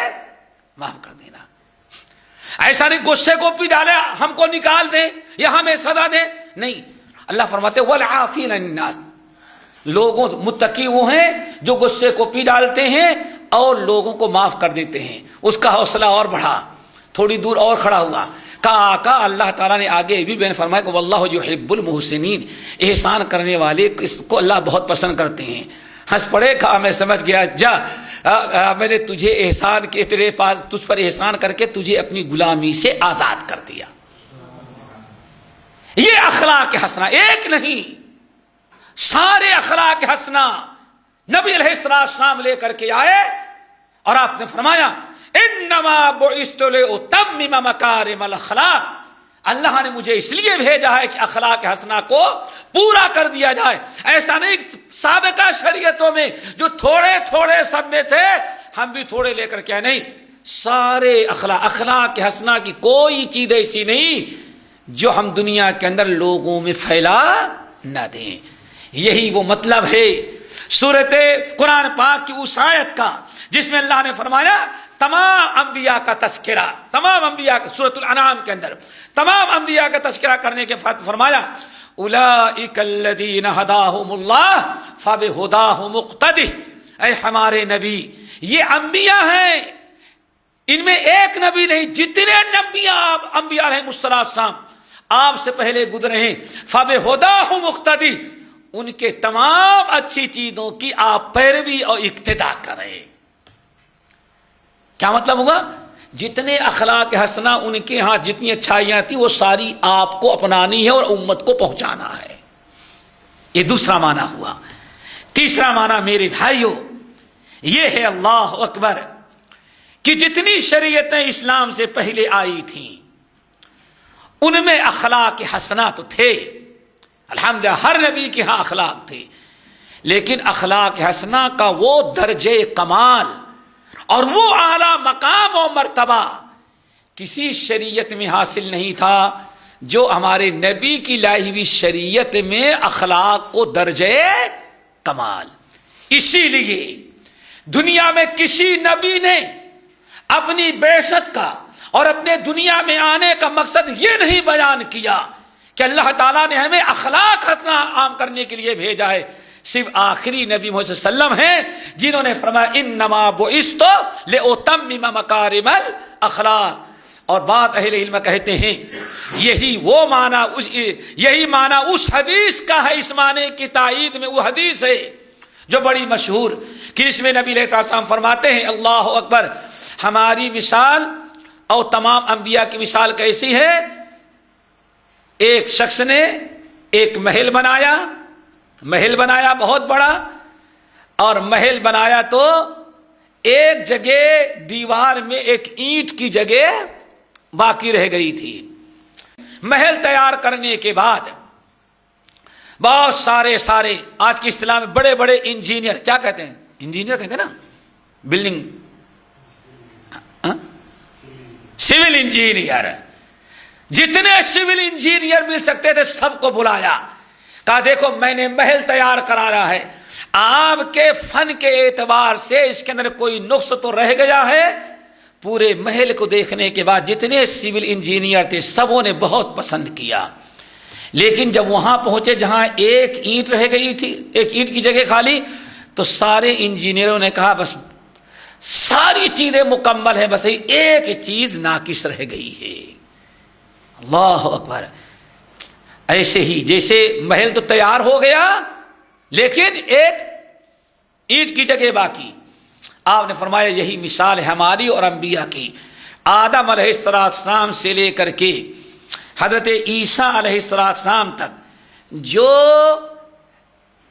معاف کر دینا. ایسا نہیں غصے کو پی ڈالا ہم کو نکال دے یا ہمیں سزا دے، نہیں. اللہ فرماتے والعافین عن الناس، لوگوں متقی وہ ہیں جو غصے کو پی ڈالتے ہیں اور لوگوں کو معاف کر دیتے ہیں. اس کا حوصلہ اور بڑھا، تھوڑی دور اور کھڑا ہوا. کہا آقا اللہ تعالیٰ نے آگے بھی بیان فرمایا کہ واللہ یحب المحسنین، احسان کرنے والے اس کو اللہ بہت پسند کرتے ہیں. ہنس پڑے. کہا میں سمجھ گیا، جا میں نے تجھے احسان کے تیرے پاس تجھ پر احسان کر کے تجھے اپنی غلامی سے آزاد کر دیا. یہ اخلاق حسنہ ایک نہیں، سارے اخلاق حسنہ نبی علیہ السلام لے کر کے آئے. اور آپ نے فرمایا انما بعثت لاتمم مکارم الاخلاق، اللہ نے مجھے اس لیے بھیجا ہے کہ اخلاق حسنہ کو پورا کر دیا جائے. ایسا نہیں سابقہ شریعتوں میں جو تھوڑے تھوڑے سب میں تھے ہم بھی تھوڑے لے کر کے، نہیں، سارے اخلاق حسنہ کی کوئی چیز ایسی نہیں جو ہم دنیا کے اندر لوگوں میں پھیلا نہ دیں. یہی وہ مطلب ہے سورۃ قرآن پاک کی اس آیت کا جس میں اللہ نے فرمایا تمام انبیاء کا تذکرہ، تمام انبیاء کا، سورۃ الانعام کے اندر تمام انبیاء کا تذکرہ کرنے کے بعد فرمایا اولئک الذین ھداھم اللہ فبھداہ مقتدی. اے ہمارے نبی، یہ انبیاء ہیں، ان میں ایک نبی نہیں، جتنے انبیاء علیہ السلام آپ سے پہلے گزرے ہیں، فبھداہ مقتدی، ان کے تمام اچھی چیزوں کی آپ پیروی اور اقتداء کریں. کیا مطلب ہوگا؟ جتنے اخلاق حسنہ ان کے ہاں جتنی اچھائیاں تھی وہ ساری آپ کو اپنانی ہے اور امت کو پہنچانا ہے. یہ دوسرا معنی ہوا. تیسرا معنی میرے بھائیوں یہ ہے اللہ اکبر کہ جتنی شریعتیں اسلام سے پہلے آئی تھیں ان میں اخلاق حسنہ تو تھے، الحمدللہ ہر نبی کے ہاں اخلاق تھے، لیکن اخلاق حسنہ کا وہ درجے کمال اور وہ اعلیٰ مقام و مرتبہ کسی شریعت میں حاصل نہیں تھا جو ہمارے نبی کی لائی ہوئی شریعت میں اخلاق کو درجے کمال. اسی لیے دنیا میں کسی نبی نے اپنی بعثت کا اور اپنے دنیا میں آنے کا مقصد یہ نہیں بیان کیا کہ اللہ تعالیٰ نے ہمیں اخلاق حسنہ عام کرنے کے لیے بھیجا ہے. صرف آخری نبی محمد صلی اللہ علیہ وسلم ہیں جنہوں نے فرمایا انما بعثت لاتمم مکارم الاخلاق. اور بعض اہل علم کہتے ہیں یہی معنی اس حدیث کا ہے. اس معنی کی تائید میں وہ حدیث ہے جو بڑی مشہور کہ اس میں نبی علیہ السلام فرماتے ہیں اللہ اکبر، ہماری مثال اور تمام انبیاء کی مثال کیسی ہے؟ ایک شخص نے ایک محل بنایا بہت بڑا، اور محل بنایا تو ایک جگہ دیوار میں ایک اینٹ کی جگہ باقی رہ گئی تھی۔ محل تیار کرنے کے بعد بہت سارے آج کی اصطلاح میں بڑے بڑے انجینئر، کیا کہتے ہیں؟ انجینئر کہتے ہیں نا، بلڈنگ، سول انجینئر، جتنے سول انجینئر مل سکتے تھے سب کو بلایا، کہا دیکھو میں نے محل تیار کرایا ہے، آپ کے فن کے اعتبار سے اس کے اندر کوئی نقص تو رہ گیا ہے۔ پورے محل کو دیکھنے کے بعد جتنے سول انجینئر تھے سبوں نے بہت پسند کیا، لیکن جب وہاں پہنچے جہاں ایک اینٹ رہ گئی تھی، ایک اینٹ کی جگہ خالی، تو سارے انجینئروں نے کہا بس ساری چیزیں مکمل ہیں، بس ایک چیز ناقص رہ گئی ہے۔ اللہ اکبر! ایسے ہی جیسے محل تو تیار ہو گیا لیکن ایک اینٹ کی جگہ باقی۔ آپ نے فرمایا یہی مثال ہے ہماری اور انبیاء کی۔ آدم علیہ السلام سے لے کر کے حضرت عیسیٰ علیہ السلام تک جو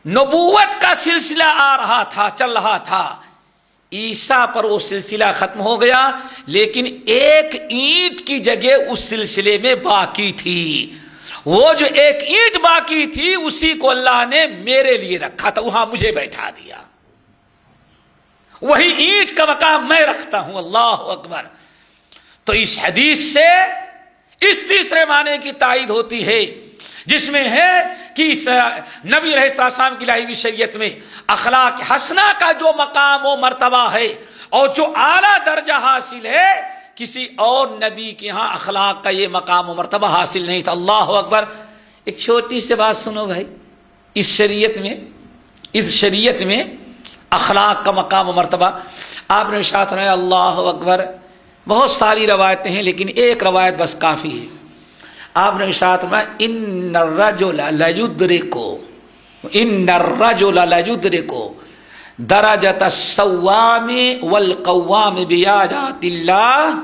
نبوت کا سلسلہ آ رہا تھا، چل رہا تھا، عیسیٰ پر وہ سلسلہ ختم ہو گیا، لیکن ایک اینٹ کی جگہ اس سلسلے میں باقی تھی۔ وہ جو ایک اینٹ باقی تھی اسی کو اللہ نے میرے لیے رکھا تھا، وہاں مجھے بیٹھا دیا، وہی اینٹ کا مقام میں رکھتا ہوں۔ اللہ اکبر! تو اس حدیث سے اس تیسرے معنی کی تائید ہوتی ہے جس میں ہے کہ نبی علیہ السلام کی لائی ہوئی شریعت میں اخلاق حسنہ کا جو مقام و مرتبہ ہے اور جو اعلیٰ درجہ حاصل ہے، کسی اور نبی کے ہاں اخلاق کا یہ مقام و مرتبہ حاصل نہیں تھا۔ اللہ اکبر! ایک چھوٹی سی بات سنو بھائی، اس شریعت میں اخلاق کا مقام و مرتبہ آپ نے ارشاد فرمایا، اللہ اکبر! بہت ساری روایتیں ہیں لیکن ایک روایت بس کافی ہے۔ آپ نے ارشاد فرمایا ان الرجل لیدرک درجۃ الصوام والقوام بیاجات اللہ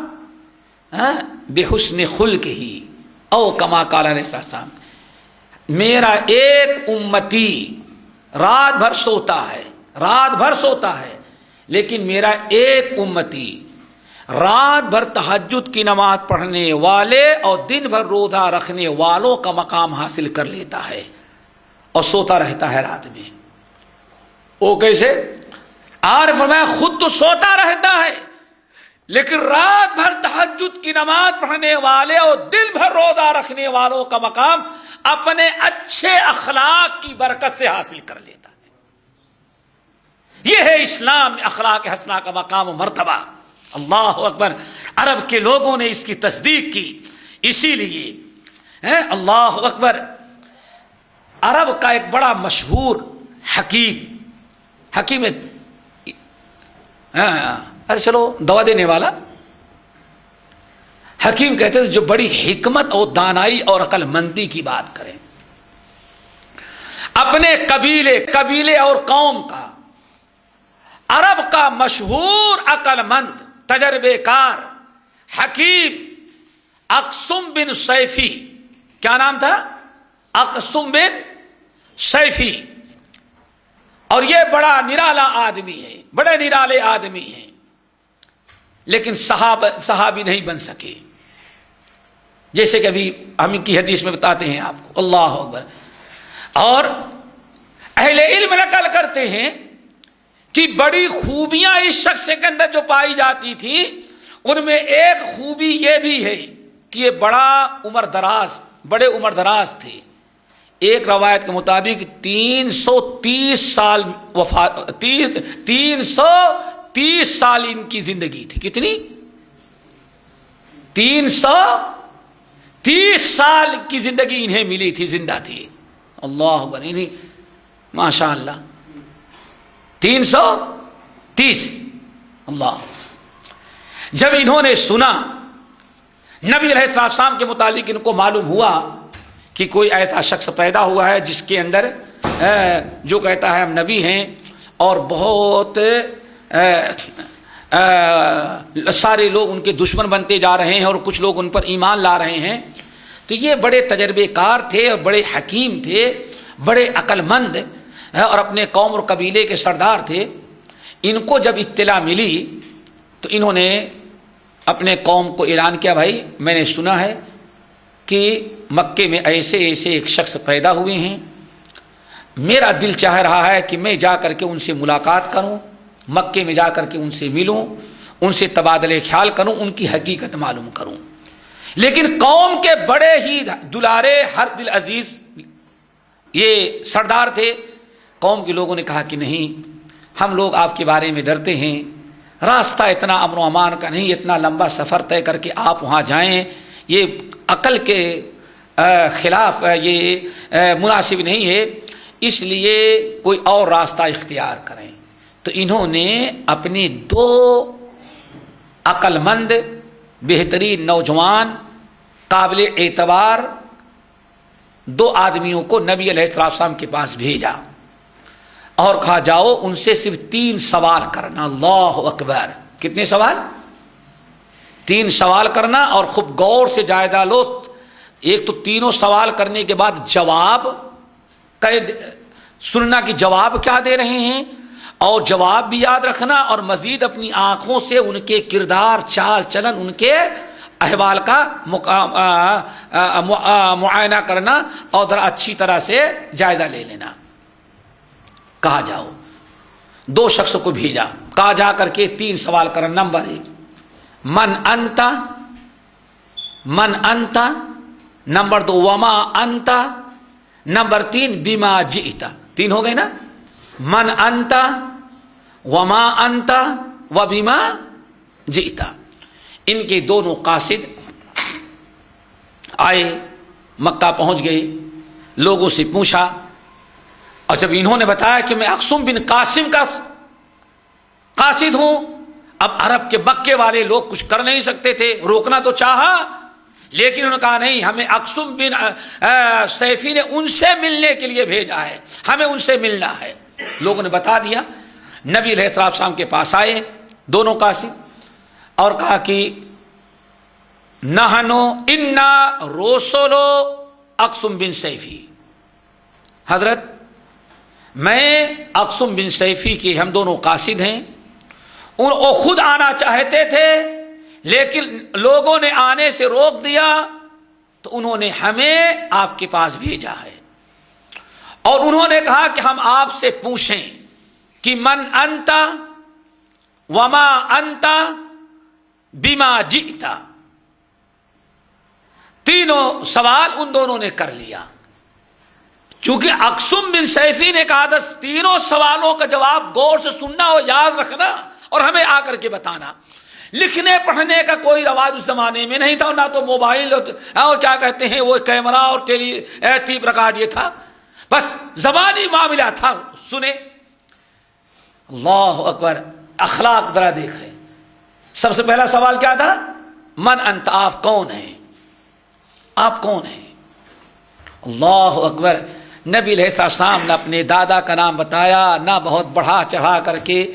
بحسن خلقہ او کما قال علیہ السلام، میرا ایک امتی رات بھر سوتا ہے لیکن میرا ایک امتی رات بھر تہجد کی نماز پڑھنے والے اور دن بھر روزہ رکھنے والوں کا مقام حاصل کر لیتا ہے اور سوتا رہتا ہے رات میں۔ وہ کیسے؟ اور فرمایا خود تو سوتا رہتا ہے لیکن رات بھر تہجد کی نماز پڑھنے والے اور دن بھر روزہ رکھنے والوں کا مقام اپنے اچھے اخلاق کی برکت سے حاصل کر لیتا ہے۔ یہ ہے اسلام میں اخلاق حسنہ کا مقام و مرتبہ۔ اللہ اکبر! عرب کے لوگوں نے اس کی تصدیق کی، اسی لیے اللہ اکبر! عرب کا ایک بڑا مشہور حکیم ارے چلو دوا دینے والا حکیم کہتے تھے جو بڑی حکمت اور دانائی اور عقل مندی کی بات کریں، اپنے قبیلے اور قوم کا، عرب کا مشہور عقل مند تجربے کار حکیم اقسم بن سیفی، کیا نام تھا؟ اقسم بن سیفی، اور یہ بڑا نرالا آدمی ہے، بڑے نرالے آدمی ہیں، لیکن صحابی نہیں بن سکے، جیسے کہ ابھی ہم کی حدیث میں بتاتے ہیں آپ کو۔ اللہ اکبر! اور اہل علم نقل کرتے ہیں کہ بڑی خوبیاں اس شخص کے اندر جو پائی جاتی تھی ان میں ایک خوبی یہ بھی ہے کہ یہ بڑے عمر دراز تھے۔ ایک روایت کے مطابق 330 سال ان کی زندگی تھی۔ کتنی؟ 330 سال کی زندگی انہیں ملی تھی، زندہ تھی۔ اللہ اکبر! ماشاء اللہ 330! اللہ! جب انہوں نے سنا نبی علیہ السلام کے متعلق، ان کو معلوم ہوا کہ کوئی ایسا شخص پیدا ہوا ہے جس کے اندر جو کہتا ہے ہم نبی ہیں اور بہت سارے لوگ ان کے دشمن بنتے جا رہے ہیں اور کچھ لوگ ان پر ایمان لا رہے ہیں. تو یہ بڑے تجربے کار تھے اور بڑے حکیم تھے, بڑے عقل مند اور اپنے قوم اور قبیلے کے سردار تھے. ان کو جب اطلاع ملی تو انہوں نے اپنے قوم کو اعلان کیا, بھائی میں نے سنا ہے کہ مکے میں ایسے ایسے ایک شخص پیدا ہوئے ہیں, میرا دل چاہ رہا ہے کہ میں جا کر کے ان سے ملاقات کروں, مکے میں جا کر کے ان سے ملوں, ان سے تبادلے خیال کروں, ان کی حقیقت معلوم کروں. لیکن قوم کے بڑے ہی دلارے ہر دل عزیز یہ سردار تھے. قوم کے لوگوں نے کہا کہ نہیں, ہم لوگ آپ کے بارے میں ڈرتے ہیں, راستہ اتنا امن و امان کا نہیں, اتنا لمبا سفر طے کر کے آپ وہاں جائیں, یہ عقل کے خلاف یہ مناسب نہیں ہے, اس لیے کوئی اور راستہ اختیار کریں. تو انہوں نے اپنے 2 عقل مند بہترین نوجوان قابل اعتبار 2 آدمیوں کو نبی علیہ السلام کے پاس بھیجا اور کہا جاؤ ان سے صرف 3 سوال کرنا. اللہ اکبر, کتنے سوال؟ 3 سوال کرنا اور خوب غور سے جائزہ لو. ایک تو تینوں سوال کرنے کے بعد جواب سننا کہ جواب کیا دے رہے ہیں, اور جواب بھی یاد رکھنا, اور مزید اپنی آنکھوں سے ان کے کردار, چال چلن, ان کے احوال کا معائنہ کرنا اور ذرا اچھی طرح سے جائزہ لے لینا. کہا جاؤ 2 شخص کو بھیجا, کہا جا کر کے 3 سوال کرنا. نمبر 1 من انتا, من انتا. نمبر 2 وما انتا. نمبر 3 بما جئتا. 3 ہو گئے نا, من انتا وما انتا و بما جئتا. ان کے دونوں قاصد آئے, مکہ پہنچ گئے, لوگوں سے پوچھا, اور جب انہوں نے بتایا کہ میں اقسم بن قاسم کا قاصد ہوں, اب عرب کے مکے والے لوگ کچھ کر نہیں سکتے تھے, روکنا تو چاہا لیکن انہوں نے کہا نہیں, ہمیں اقسم بن سیفی نے ان سے ملنے کے لیے بھیجا ہے, ہمیں ان سے ملنا ہے. لوگوں نے بتا دیا. نبی علیہ السلام کے پاس آئے دونوں قاصد اور کہا کہ نحنو انا رسولو اقسم بن سیفی. حضرت میں اقسم بن سیفی کے ہم دونوں قاصد ہیں. وہ خود آنا چاہتے تھے لیکن لوگوں نے آنے سے روک دیا, تو انہوں نے ہمیں آپ کے پاس بھیجا ہے, اور انہوں نے کہا کہ ہم آپ سے پوچھیں کہ من انتا وما انتا بما جئتا. تینوں سوال ان دونوں نے کر لیا. چونکہ اقسم بن سیفی نے کہا تھا 3 سوالوں کا جواب غور سے سننا اور یاد رکھنا اور ہمیں آ کر کے بتانا. لکھنے پڑھنے کا کوئی رواج اس زمانے میں نہیں تھا, نہ تو موبائل اور کیا کہتے ہیں وہ کیمرہ اور ٹیپ ریکارڈ یہ تھا, بس زبانی معاملہ تھا. سنے, اللہ اکبر, اخلاق ذرا دیکھیں. سب سے پہلا سوال کیا تھا؟ من انت, آپ کون ہیں, آپ کون ہیں. اللہ اکبر. نبی علیہ السلام نے اپنے دادا کا نام بتایا نہ, بہت بڑھا چڑھا کر کے,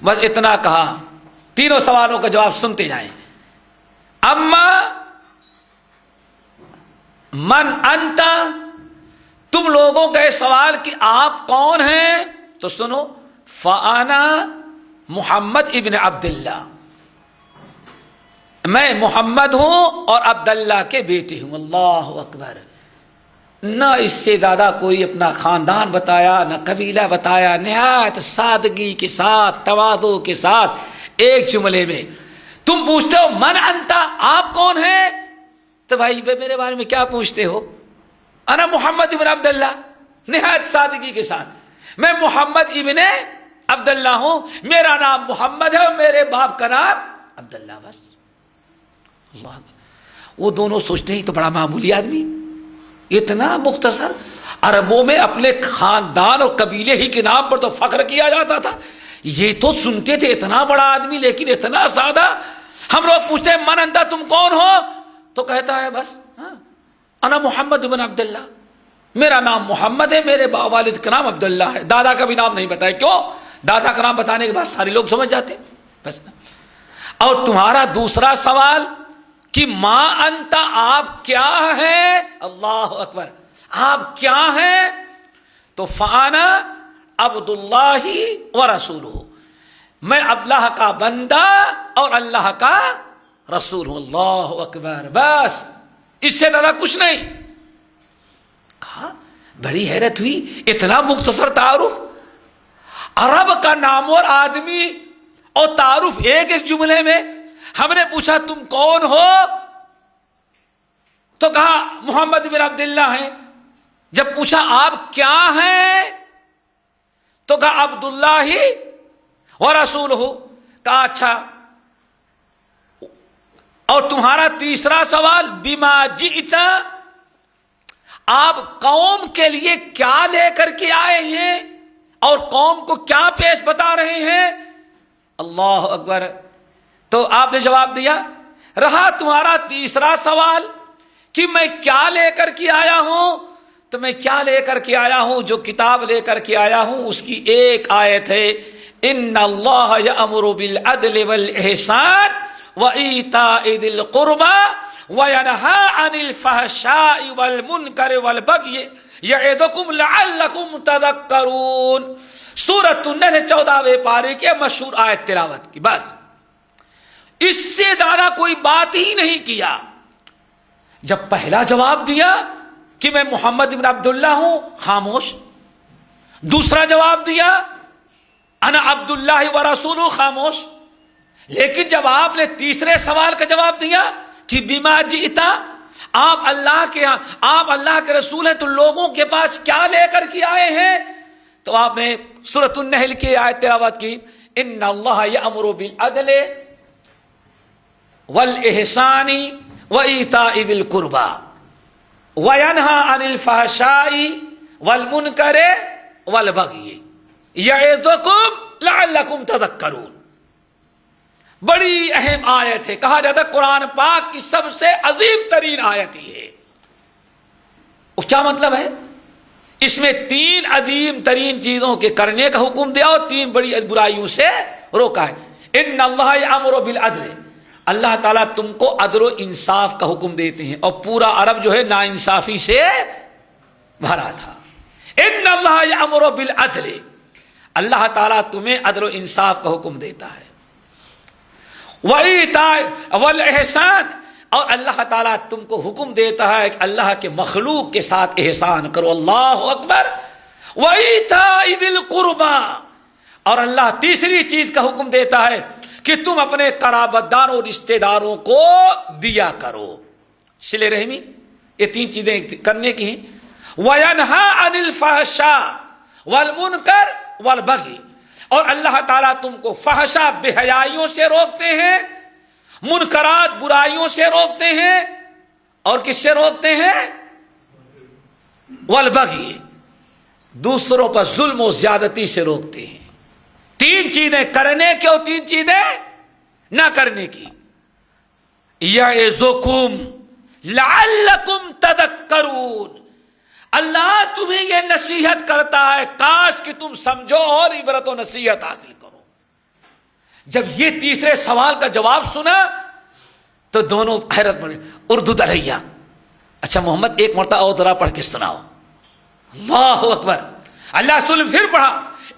بس اتنا کہا. 3 سوالوں کا جواب سنتے جائیں. اما من انتا, تم لوگوں کا یہ سوال کہ آپ کون ہیں, تو سنو. فانا محمد ابن عبداللہ, میں محمد ہوں اور عبداللہ کے بیٹے ہوں. اللہ اکبر. نہ اس سے زیادہ کوئی اپنا خاندان بتایا, نہ قبیلہ بتایا, نہایت سادگی کے ساتھ, تواضع کے ساتھ, ایک جملے میں. تم پوچھتے ہو من انتا, آپ کون ہیں, تو بھائی میرے بارے میں کیا پوچھتے ہو؟ انا محمد ابن عبداللہ, نہایت سادگی کے ساتھ, میں محمد ابن عبداللہ ہوں, میرا نام محمد ہے اور میرے باپ کا نام عبداللہ. بس. اللہ. وہ دونوں سوچتے ہیں تو بڑا معمولی آدمی, اتنا مختصر. عربوں میں اپنے خاندان اور قبیلے ہی کے نام پر تو فخر کیا جاتا تھا, یہ تو سنتے تھے اتنا بڑا آدمی لیکن اتنا سادہ. ہم لوگ پوچھتے ہیں من انتا, تم کون ہو, تو کہتا ہے بس انا محمد بن عبداللہ, میرا نام محمد ہے, میرے والد کا نام عبداللہ ہے. دادا کا بھی نام نہیں بتایا. کیوں؟ دادا کا نام بتانے کے بعد سارے لوگ سمجھ جاتے. بس اور تمہارا دوسرا سوال کہ ما انت، آپ کیا ہیں؟ اللہ اکبر، آپ کیا ہیں؟ تو فانا عبد اللہ و رسولہ، میں اللہ کا بندہ اور اللہ کا رسول ہوں۔ اللہ اکبر، بس اس سے زیادہ کچھ نہیں کہا۔ بڑی حیرت ہوئی، اتنا مختصر تعارف، عرب کا نام اور آدمی اور تعارف ایک ایک جملے میں۔ ہم نے پوچھا تم کون ہو؟ تو کہا محمد بن عبداللہ ہیں۔ جب پوچھا آپ کیا ہیں؟ تو کہا عبداللہ و رسولہ۔ کہا اچھا، اور تمہارا تیسرا سوال بما جئت، آپ قوم کے لیے کیا لے کر کے آئے ہیں اور قوم کو کیا پیش بتا رہے ہیں؟ اللہ اکبر۔ تو آپ نے جواب دیا۔ رہا تمہارا تیسرا سوال کہ میں کیا لے کر کے آیا ہوں، تو میں کیا لے کر کے آیا ہوں؟ جو کتاب لے کر کے آیا ہوں اس کی ایک آیت ہے، ان اللہ یأمر بالعدل والاحسان وایتاء ذی القربى وینہی عن الفحشاء والمنکر والبغی یعظکم لعلکم تذکرون۔ سورۃ النحل 14ویں پارے کے مشہور آیت تلاوت کی، بس اس سے زیادہ کوئی بات ہی نہیں کیا۔ جب پہلا جواب دیا کہ میں محمد بن عبداللہ ہوں، خاموش۔ دوسرا جواب دیا انا عبداللہ و رسولہ، خاموش۔ لیکن جب آپ نے تیسرے سوال کا جواب دیا کہ بما جئتا، آپ اللہ کے رسول ہیں، تو لوگوں کے پاس کیا لے کر کے آئے ہیں؟ تو آپ نے سورۃ النحل کی آیت تلاوت کی، ان اللہ یأمر بالعدل والاحسان وایتاء ذی القربى وینہی عن الفحشاء والمنکر والبغی یعظکم لعلکم تذکرون۔ بڑی اہم آیت ہے، کہا جاتا ہے قرآن پاک کی سب سے عظیم ترین آیت ہی ہے۔ وہ کیا مطلب ہے؟ اس میں 3 عظیم ترین چیزوں کے کرنے کا حکم دیا اور 3 بڑی برائیوں سے روکا ہے۔ ان اللہ یأمر بالعدل، اللہ تعالیٰ تم کو عدل و انصاف کا حکم دیتے ہیں، اور پورا عرب جو ہے ناانصافی سے بھرا تھا۔ ان اللہ یأمر بالعدل، اللہ تعالیٰ تمہیں عدل و انصاف کا حکم دیتا ہے۔ وایتاء والاحسان، اور اللہ تعالیٰ تم کو حکم دیتا ہے کہ اللہ کے مخلوق کے ساتھ احسان کرو۔ اللہ اکبر۔ وایتاء ذی القربى، اور اللہ تیسری چیز کا حکم دیتا ہے کہ تم اپنے قرابت داروں رشتہ داروں کو دیا کرو، صلہ رحمی۔ یہ 3 چیزیں کرنے کی ہیں۔ وینہی عن الفحشاء والمنکر والبغی، اور اللہ تعالیٰ تم کو فحشا بے حیائیوں سے روکتے ہیں، منکرات برائیوں سے روکتے ہیں، اور کس سے روکتے ہیں؟ والبغی، دوسروں پر ظلم و زیادتی سے روکتے ہیں۔ 3 چیزیں کرنے کی اور 3 چیزیں نہ کرنے کی۔ یعظکم لعلکم تذکرون، اللہ تمہیں یہ نصیحت کرتا ہے کاش کہ تم سمجھو اور عبرت و نصیحت حاصل کرو۔ جب یہ تیسرے سوال کا جواب سنا تو دونوں حیرت میں، اردو علیہ، اچھا محمد ایک مرتبہ اور ذرا پڑھ کے سناؤ۔ اللہ اکبر۔ اللہ رسول پھر پڑھا،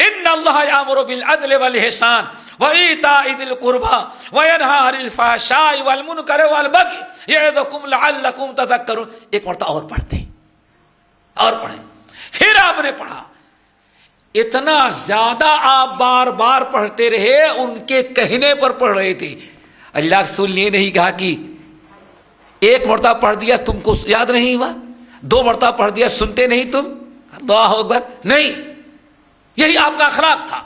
ان اللہ یامر بالعدل والاحسان وایتاء ذی القربى وینہی عن الفحشاء والمنکر والبغی یعظکم لعلکم تذکرون۔ ایک مرتبہ اور پڑھتے ہیں، اور پڑھیں۔ پھر آپ نے پڑھا، اتنا زیادہ آپ بار بار پڑھتے رہے، ان کے کہنے پر پڑھ رہے تھے۔ اللہ رسول نے نہیں کہا کہ ایک مرتبہ پڑھ دیا تم کو یاد نہیں ہوا، 2 مرتبہ پڑھ دیا سنتے نہیں تم، اللہ اکبر، نہیں، یہی آپ کا اخلاق تھا۔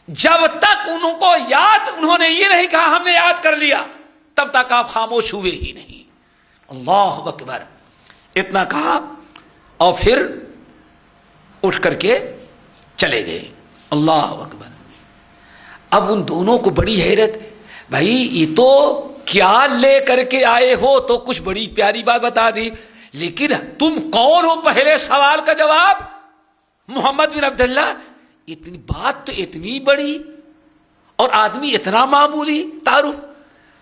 جب تک انہوں نے یہ نہیں کہا ہم نے یاد کر لیا، تب تک آپ خاموش ہوئے ہی نہیں۔ اللہ اکبر، اتنا کہا اور پھر اٹھ کر کے چلے گئے۔ اللہ اکبر۔ اب ان دونوں کو بڑی حیرت، بھائی یہ تو کیا لے کر کے آئے ہو، تو کچھ بڑی پیاری بات بتا دی، لیکن تم کون ہو؟ پہلے سوال کا جواب محمد بن عبداللہ، اتنی بات تو اتنی بڑی، اور آدمی اتنا معمولی تعارف.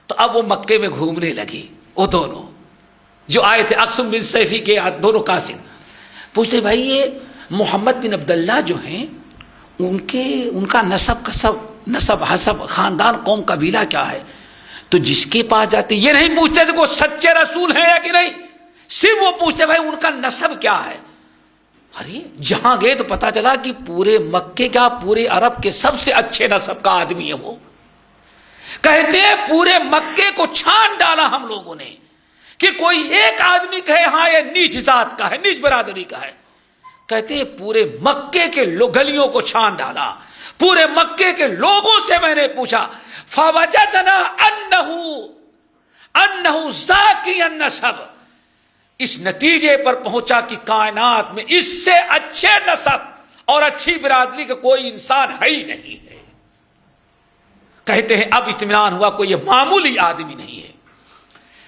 تو اب وہ مکے میں گھومنے لگی، وہ دونوں جو آئے تھے اقسم بن سیفی کے دونوں قاصد. پوچھتے بھائی یہ محمد بن عبداللہ جو ہیں ان کا نسب حسب خاندان قوم قبیلہ کیا ہے؟ تو جس کے پاس جاتے یہ نہیں پوچھتے تھے کہ وہ سچے رسول ہیں یا کہ نہیں، صرف وہ پوچھتے بھائی ان کا نسب کیا ہے. ارے جہاں گئے تو پتا چلا کہ پورے مکے کا پورے عرب کے سب سے اچھے نسب کا آدمی ہے وہ. کہتے ہیں پورے مکے کو چھان ڈالا ہم لوگوں نے کہ کوئی ایک آدمی کہے ہاں یہ نیچ ذات کا ہے، نیچ برادری کا ہے. کہتے ہیں پورے مکے کے گلیوں کو چھان ڈالا، پورے مکے کے لوگوں سے میں نے پوچھا فوجدنا انہ ذاکی النسب، اس نتیجے پر پہنچا کہ کائنات میں اس سے اچھے نسب اور اچھی برادری کا کوئی انسان ہے ہی نہیں ہے. کہتے ہیں اب اطمینان ہوا کوئی یہ معمولی آدمی نہیں ہے.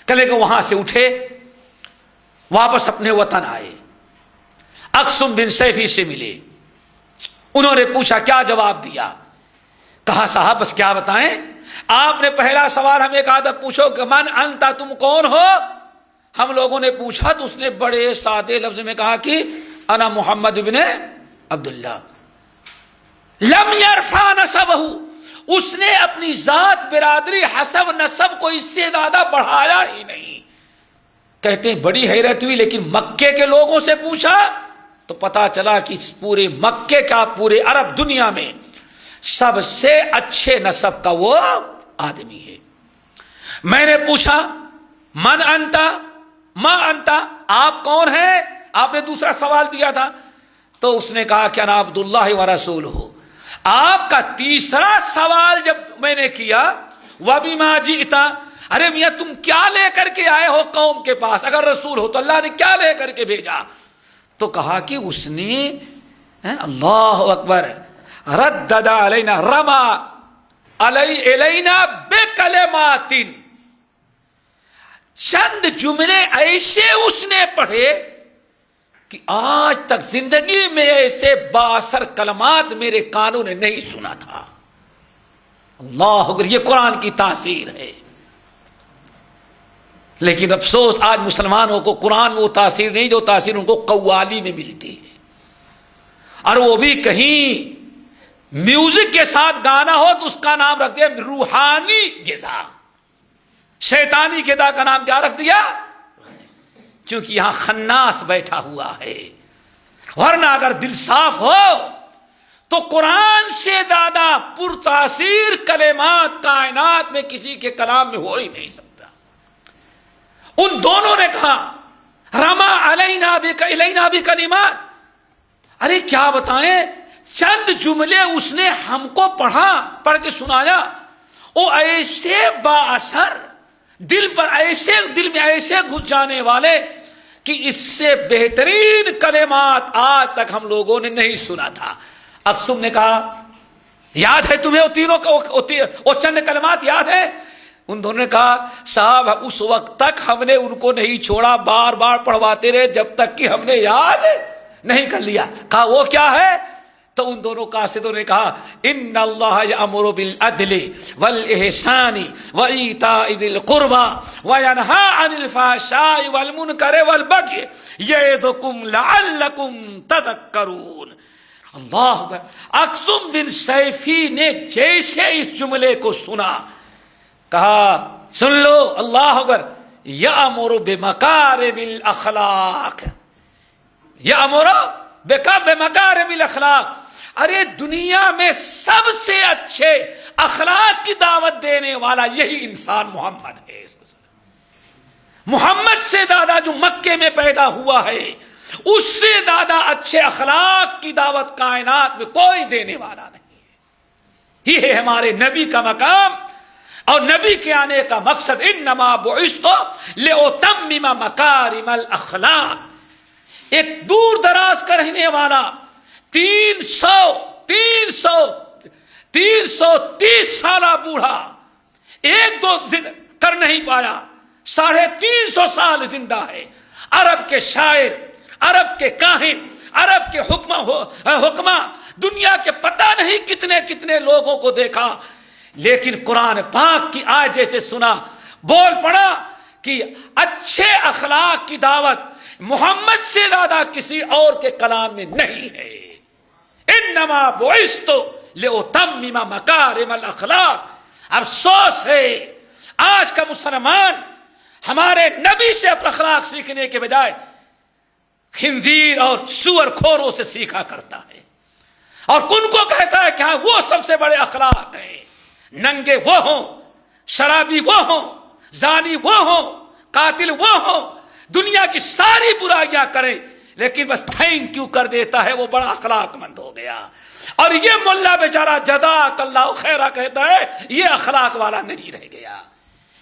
کلے کو وہاں سے اٹھے واپس اپنے وطن آئے، اقسم بن سیفی سے ملے. انہوں نے پوچھا کیا جواب دیا؟ کہا صاحب بس کیا بتائیں، آپ نے پہلا سوال ہمیں کہا تھا پوچھو کہ من انتا، تم کون ہو؟ ہم لوگوں نے پوچھا تو اس نے بڑے سادے لفظ میں کہا کہ انا محمد بن عبداللہ. لم یرفع نسبہ، اس نے اپنی ذات برادری حسب نسب کو اس سے زیادہ بڑھایا ہی نہیں. کہتے ہیں بڑی حیرت ہوئی، لیکن مکے کے لوگوں سے پوچھا تو پتا چلا کہ پورے مکے کا پورے عرب دنیا میں سب سے اچھے نسب کا وہ آدمی ہے. میں نے پوچھا من انتا ما انتا، آپ کون ہیں؟ آپ نے دوسرا سوال دیا تھا تو اس نے کہا کہ انا عبداللہ و رسولہ. آپ کا تیسرا سوال جب میں نے کیا وَبِمَا جِئْتَ، ارے میاں تم کیا لے کر کے آئے ہو قوم کے پاس؟ اگر رسول ہو تو اللہ نے کیا لے کر کے بھیجا؟ تو کہا کہ اس نے اللہ اکبر ردد علینا رما علینا بکلمات، چند جملے ایسے اس نے پڑھے کہ آج تک زندگی میں ایسے بااثر کلمات میرے کانوں نے نہیں سنا تھا. اللہ اکبر، یہ قرآن کی تاثیر ہے. لیکن افسوس آج مسلمانوں کو قرآن میں وہ تاثیر نہیں جو تاثیر ان کو قوالی میں ملتی ہے، اور وہ بھی کہیں میوزک کے ساتھ گانا ہو تو اس کا نام رکھ دیا روحانی غذا. شیطانی غذا کا نام کیا رکھ دیا؟ کیونکہ یہاں خناس بیٹھا ہوا ہے. ورنہ اگر دل صاف ہو تو قرآن سے زیادہ پرتاثیر کلمات کائنات میں کسی کے کلام میں ہو ہی نہیں سکتا. ان دونوں نے کہا رما علینا بکلمات، ارے کیا بتائیں، چند جملے اس نے ہم کو پڑھ کے سنایا، وہ ایسے با اثر دل میں ایسے گھس جانے والے کہ اس سے بہترین کلمات آج تک ہم لوگوں نے نہیں سنا تھا. اقسم نے کہا یاد ہے تمہیں وہ تینوں وہ چند کلمات یاد ہے؟ ان دونوں نے کہا صاحب اس وقت تک ہم نے ان کو نہیں چھوڑا، بار بار پڑھواتے رہے جب تک کہ ہم نے یاد نہیں کر لیا. کہا وہ کیا ہے؟ تو ان دونوں قاصدوں نے کہا ان اللہ یأمر بالعدل والاحسان وایتاء ذی القربى وینہی عن الفحشاء والمنکر والبغی یعظکم لعلکم تذکرون. اللہ اکبر. اقسم بن سیفی نے جیسے اس جملے کو سنا کہا سن لو اللہ اکبر، یأمر بمکارم الاخلاق، یأمر بمکارم الاخلاق. ارے دنیا میں سب سے اچھے اخلاق کی دعوت دینے والا یہی انسان محمد ہے. محمد سے زیادہ جو مکے میں پیدا ہوا ہے اس سے زیادہ اچھے اخلاق کی دعوت کائنات میں کوئی دینے والا نہیں ہے. یہ ہے ہمارے نبی کا مقام اور نبی کے آنے کا مقصد. انما بعثت لاتمم مکارم الاخلاق. ایک دور دراز کا رہنے والا 330 سالہ بوڑھا ایک دو کر نہیں پایا، 350 سال زندہ ہے. عرب کے شاعر، عرب کے کاہن، عرب کے حکماں، دنیا کے پتہ نہیں کتنے کتنے لوگوں کو دیکھا، لیکن قرآن پاک کی آیت جیسے سنا بول پڑا کہ اچھے اخلاق کی دعوت محمد سے زیادہ کسی اور کے کلام میں نہیں ہے. انما بعثت لأتمم مکارم الاخلاق. افسوس ہے آج کا مسلمان ہمارے نبی سے اپنا اخلاق سیکھنے کے بجائے خنزیر اور سور کھوروں سے سیکھا کرتا ہے اور ان کو کہتا ہے کہ ہاں وہ سب سے بڑے اخلاق ہیں. ننگے وہ ہوں، شرابی وہ ہوں، زانی وہ ہوں، قاتل وہ ہوں، دنیا کی ساری برائیاں کریں لیکن بس تھینک یو کر دیتا ہے، وہ بڑا اخلاق مند ہو گیا. اور یہ ملا بیچارہ جزاک اللہ خیرہ کہتا ہے، یہ اخلاق والا نہیں رہ گیا.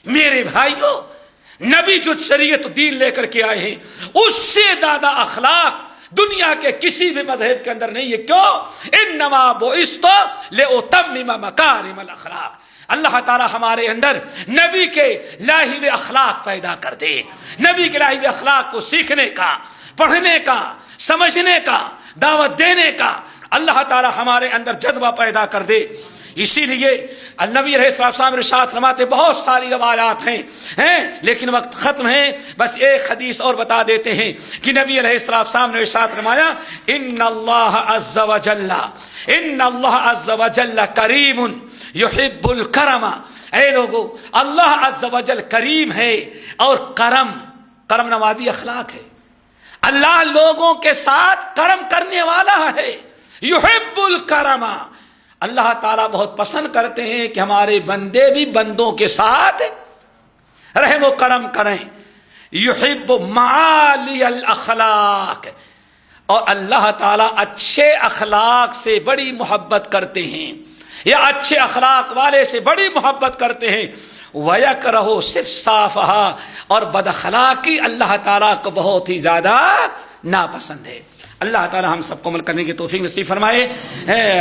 میرے بھائیوں، نبی جو شریعت دین لے کر کے آئے ہیں اس سے زیادہ اخلاق دنیا کے کسی بھی مذہب کے اندر نہیں ہے. کیوں؟ انما بعثت لأتمم مکارم الاخلاق. اللہ تعالی ہمارے اندر نبی کے لائے ہوئے اخلاق پیدا کر دے، نبی کے لائے ہوئے اخلاق کو سیکھنے کا، پڑھنے کا، سمجھنے کا، دعوت دینے کا اللہ تعالی ہمارے اندر جذبہ پیدا کر دے. اسی لیے نبی علیہ السلام ارشاد فرماتے، بہت ساری روایات ہیں لیکن وقت ختم ہے، بس ایک حدیث اور بتا دیتے ہیں کہ نبی علیہ السلام نے ارشاد فرمایا، ان اللہ عز وجل کریم یحب الکرم. اے لوگو، اللہ عز وجل کریم ہے اور کرم نوازی اخلاق ہے. اللہ لوگوں کے ساتھ کرم کرنے والا ہے. یحب الکرم. اللہ تعالیٰ بہت پسند کرتے ہیں کہ ہمارے بندے بھی بندوں کے ساتھ رحم و کرم کریں. یحب معالی الاخلاق. اور اللہ تعالیٰ اچھے اخلاق سے بڑی محبت کرتے ہیں یا اچھے اخلاق والے سے بڑی محبت کرتے ہیں. وَيَكْرَهُ سِفْسَافَهَا. اور بد اخلاقی اللہ تعالیٰ کو بہت ہی زیادہ ناپسند ہے. اللہ تعالی ہم سب کو عمل کرنے کی توفیق نصیب فرمائے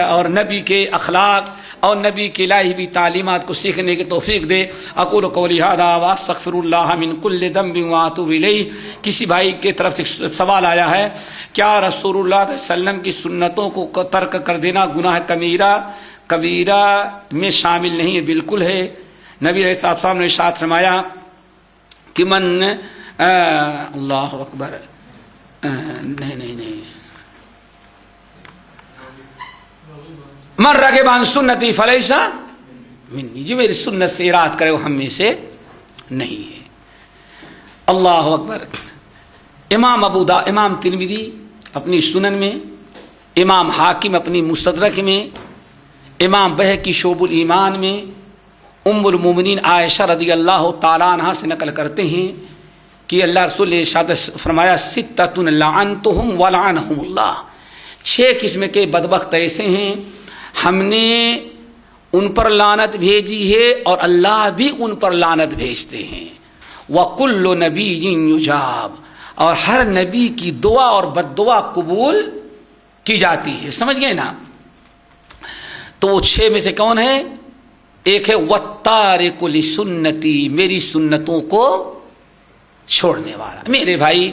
اور نبی کے اخلاق اور نبی کی لائی ہوئی تعلیمات کو سیکھنے کی توفیق دے. اقول قولی ھذا واستغفر اللہ من کل ذنب واتوب الیہ. کسی بھائی کی طرف سے سوال آیا ہے، کیا رسول اللہ صلی اللہ علیہ وسلم کی سنتوں کو ترک کر دینا گناہ کبیرہ میں شامل نہیں ہے؟ بالکل ہے. نبی علیہ السلام نے ارشاد فرمایا کہ من اللہ اکبر نہیں من رغب عن سنتی فلیس منی. جو میری سنت سے اراد کرے وہ ہم میں سے نہیں ہے. اللہ اکبر. امام ترمذی اپنی سنن میں، امام حاکم اپنی مستدرک میں، امام بہقی شعب الایمان میں ام المومنین عائشہ رضی اللہ تعالیٰ عنہ سے نقل کرتے ہیں کہ اللہ رسول نے ارشاد فرمایا، ستۃ لعنتہم ولعنہم اللہ. 6 قسم کے بدبخت ایسے ہیں ہم نے ان پر لعنت بھیجی ہے اور اللہ بھی ان پر لعنت بھیجتے ہیں. وَكُلُّ نَبِيٍّ يُجَابُ. اور ہر نبی کی دعا اور بد دعا قبول کی جاتی ہے. سمجھ گئے نا؟ تو وہ 6 میں سے کون ہے؟ ایک ہے وَالتَّارِكُ لِسُنَّتِي. میری سنتوں کو چھوڑنے والا. میرے بھائی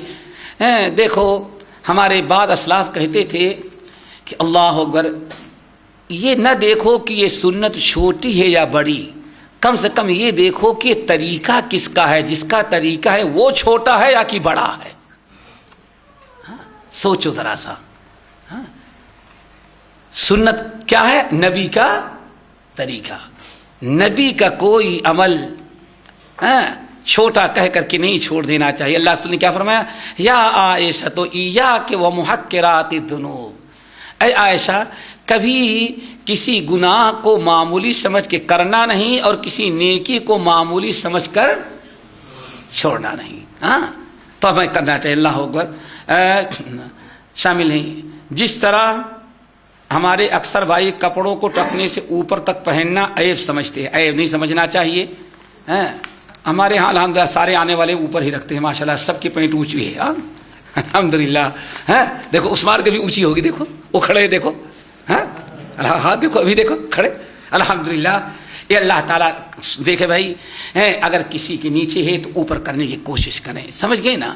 دیکھو، ہمارے بعد اسلاف کہتے تھے کہ اللہ اکبر، یہ نہ دیکھو کہ یہ سنت چھوٹی ہے یا بڑی، کم سے کم یہ دیکھو کہ طریقہ کس کا ہے. جس کا طریقہ ہے وہ چھوٹا ہے یا کہ بڑا ہے. سوچو ذرا سا. سنت کیا ہے؟ نبی کا طریقہ. نبی کا کوئی عمل چھوٹا کہہ کر کے نہیں چھوڑ دینا چاہیے. اللہ رسول نے کیا فرمایا؟ یا عائشہ تو ایاک و محقرات الذنوب. اے عائشہ، کبھی کسی گناہ کو معمولی سمجھ کے کرنا نہیں اور کسی نیکی کو معمولی سمجھ کر چھوڑنا نہیں. تو ہمیں کرنا چاہیے. اللہ اکبر. شامل ہیں جس طرح ہمارے اکثر بھائی کپڑوں کو ٹکنے سے اوپر تک پہننا عیب سمجھتے ہیں. عیب نہیں سمجھنا چاہیے. ہمارے ہاں الحمدللہ سارے آنے والے اوپر ہی رکھتے ہیں. ماشاءاللہ سب کی پینٹ اونچی ہے. الحمدللہ. دیکھو عثمان کی بھی اونچی ہوگی. دیکھو وہ کھڑے، دیکھو. ہاں دیکھو ابھی دیکھو کھڑے. الحمدللہ. یہ اللہ تعالیٰ دیکھے بھائی، اگر کسی کے نیچے ہے تو اوپر کرنے کی کوشش کریں. سمجھ گئے نا؟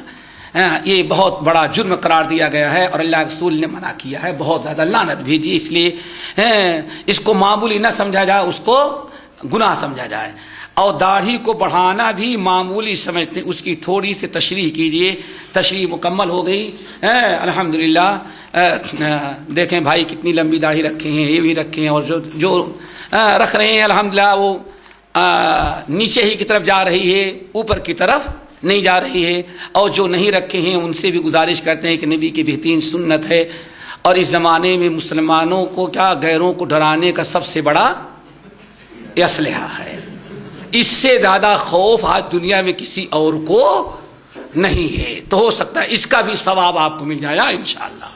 یہ بہت بڑا جرم قرار دیا گیا ہے اور اللہ رسول نے منع کیا ہے. بہت زیادہ لعنت بھیجی. اس لیے اس کو معمولی نہ سمجھا جائے، اس کو گناہ سمجھا جائے. اور داڑھی کو بڑھانا بھی معمولی سمجھتے ہیں. اس کی تھوڑی سی تشریح کیجئے. تشریح مکمل ہو گئی. الحمدللہ. دیکھیں بھائی کتنی لمبی داڑھی رکھے ہیں, یہ بھی رکھے ہیں, اور جو رکھ رہے ہیں الحمدللہ وہ نیچے ہی کی طرف جا رہی ہے, اوپر کی طرف نہیں جا رہی ہے. اور جو نہیں رکھے ہیں ان سے بھی گزارش کرتے ہیں کہ نبی کی بہترین سنت ہے. اور اس زمانے میں مسلمانوں کو کیا غیروں کو ڈرانے کا سب سے بڑا اسلحہ ہے. اس سے زیادہ خوف آج دنیا میں کسی اور کو نہیں ہے. تو ہو سکتا ہے اس کا بھی ثواب آپ کو مل جائے گا انشاءاللہ.